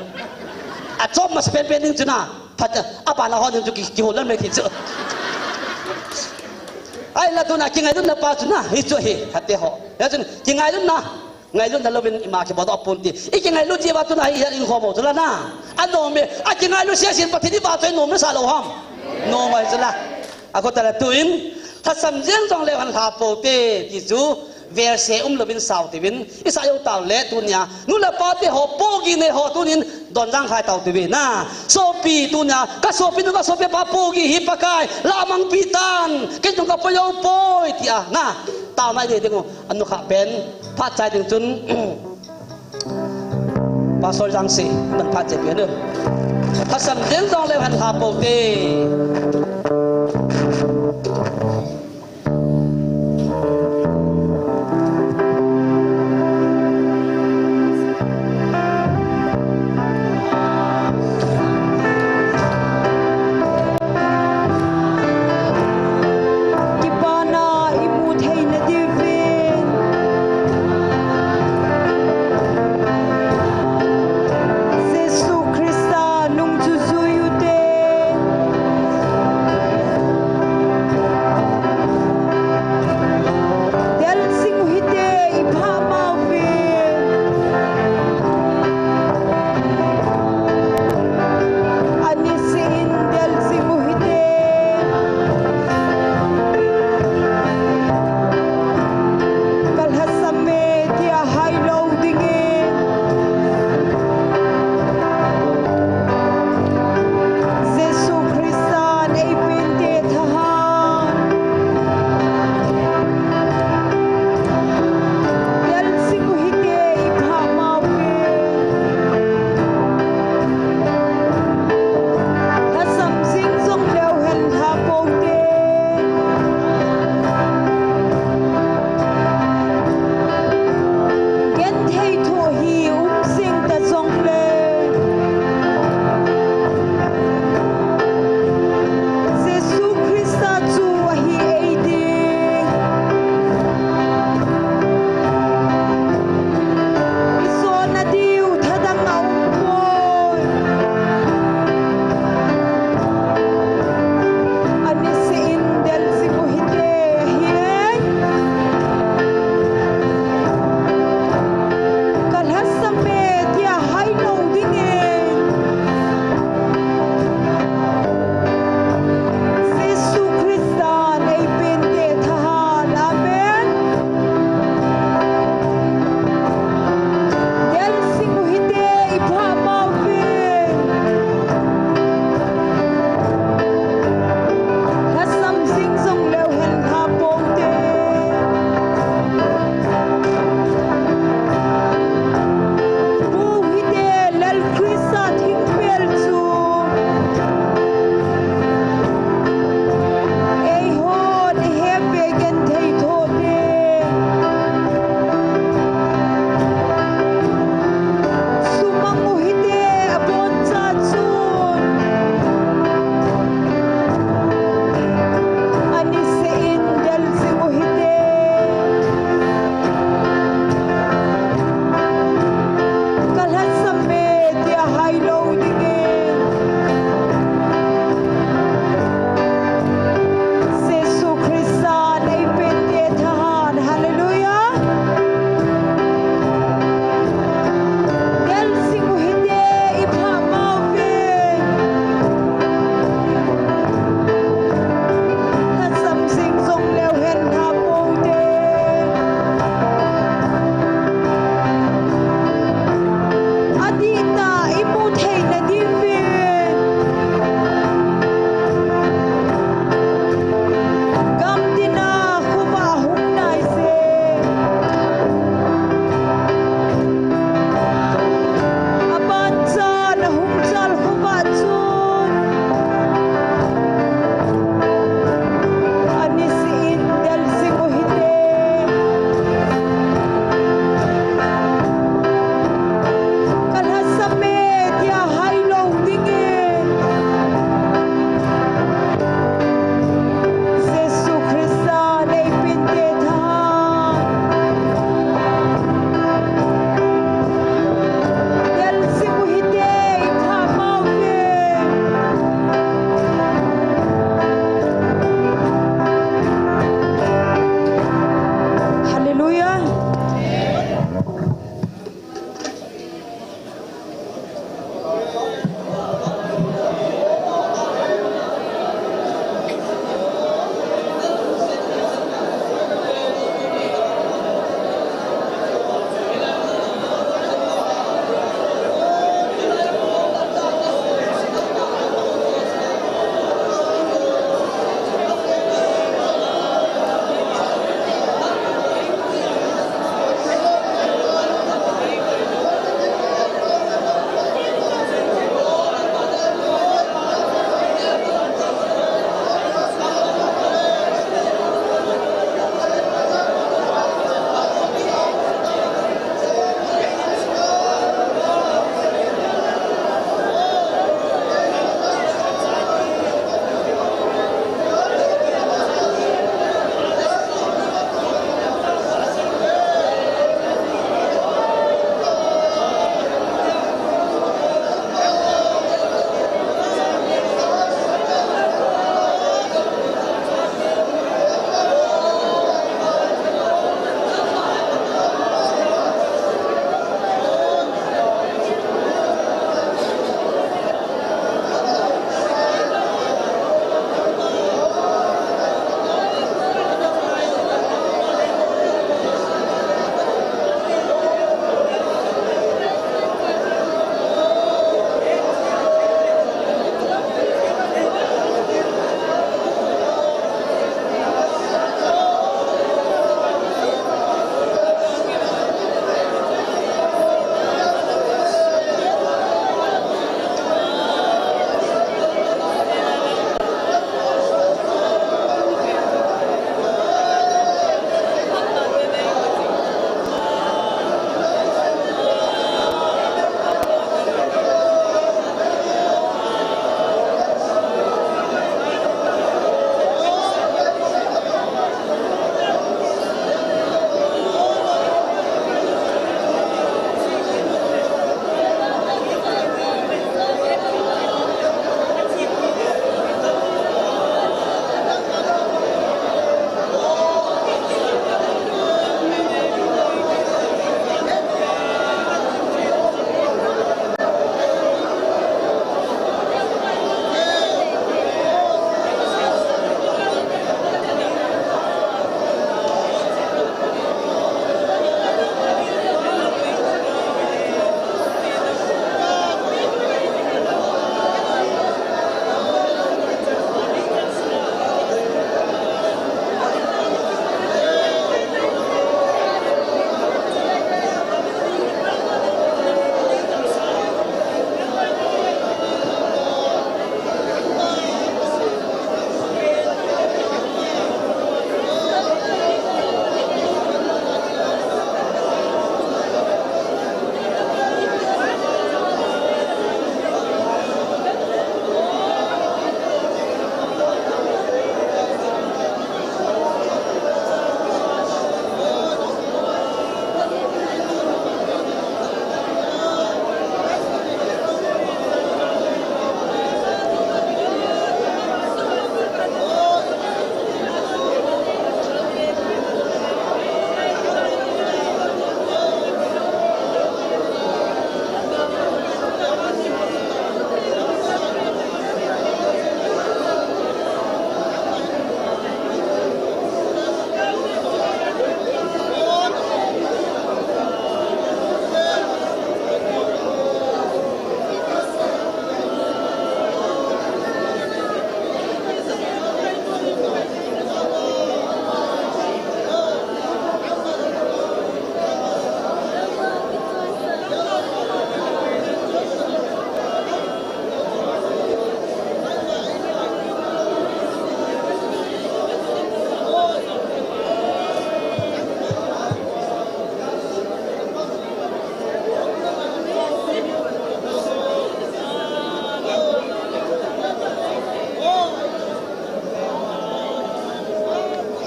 อัดจบมาเป็นหนึ่งจุดน่ะพัดอาบานเราเขาหนึ่งจุดกี่หัวเล่นไม่ทิ้งเจอไอ้ละตัวน่ะกินไงตัวน่ะป้าจุดน่ะฮิตช่วยฮัตเตะแล้วจนกินไงตัวน่ะไงรุ่นนั้นเราเป็นอิมาคิบอดอปุ่นตีอีกไงรุ่นที่ว่าตัวไหนอินข้อมูลจุลน่ะอันโนเมอ่ะกินไงรุ่นเสียสินปฏิทินบาตัวโนมสาโลหอมโนไว้จุลอ่ะก็แต่ละตัวอินถ้าสำเนียงต้องเลี้ยงหาโปเต้ที่จูเวอร์เซเราเป็นสาวที่เป็นอิสราเอลเต่าเละตัวเนี้ยนู่นละปาเต้หอบโปกินในหอบตัวนี้โดนร่างกายเต่าที่เป็นน่ะโซปีตัวเนี้ยก็โซปีนู้นก็โซปีปาโปกิฮิปะกายลามังปีตันกินจงกับพยองโปยที่อ่ะน่ะเต่าไม่ได้ถึงอันนู้นข้าเป็นพัดใจถึงจนปาโซจังสีมันพัดใจเปลี่ยนเลยถ้าสำเนียงต้องเลี้ยงหาโปเต้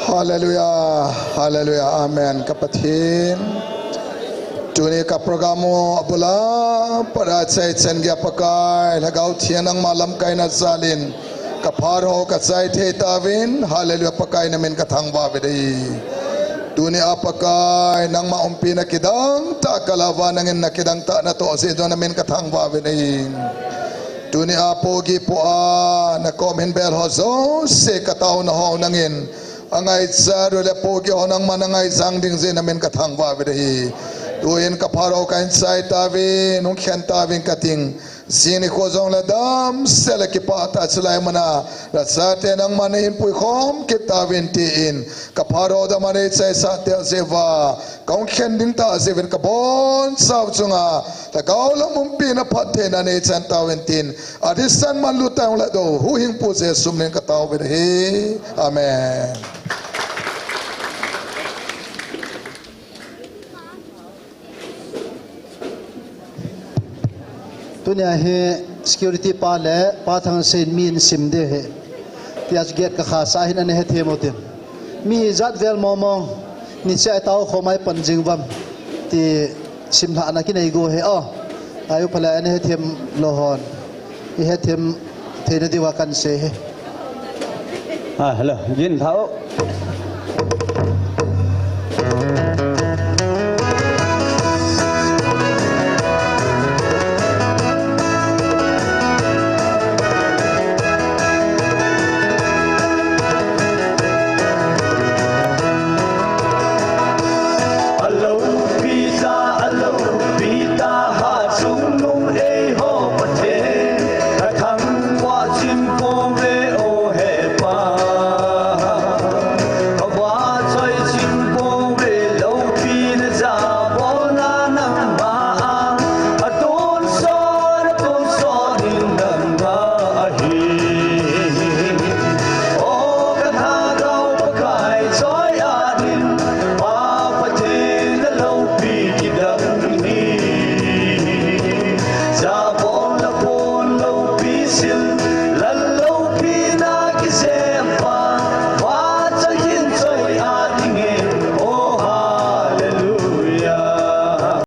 Haleluya, haleluya, amen. Kapatid, tuni ka programo abula para say cengia pakai lagaw tianang malam kay na salin kaparo ka say tawin haleluya pakai namin kathangba bidai tuni apakai nang maumpi na kidang ta kalawa nangin na kidang ta na to si do namin kathangba bidai tuni apogi po na komen bel hozo se kataw na ho nangin angay sa role pogi ho nang manangay sang ding zin namin kathangba bidai tuin kaparo kain sai tavi nung khen tavi kating sini ko zong la dam sele ki pata sulai mana la sate nang manin pui khom ki tavin tin kaparo da mane sai sate seva kaung khen ding ta seven kabon saw chunga ta gaula mumpi na phathe na ne chan tawin tin adisan man lu ta la do hu hing pu se sumnen ka taw be he amen. Tunya he security pa le pa thang sen min sim de he tias get ka kha sa hin an he themotin mi zat vel momong ni cha taw khomai panjing wam ti sim ha na ki nei go he ayu phala an he them lohon I he them thena diwa kan se he hello jin thao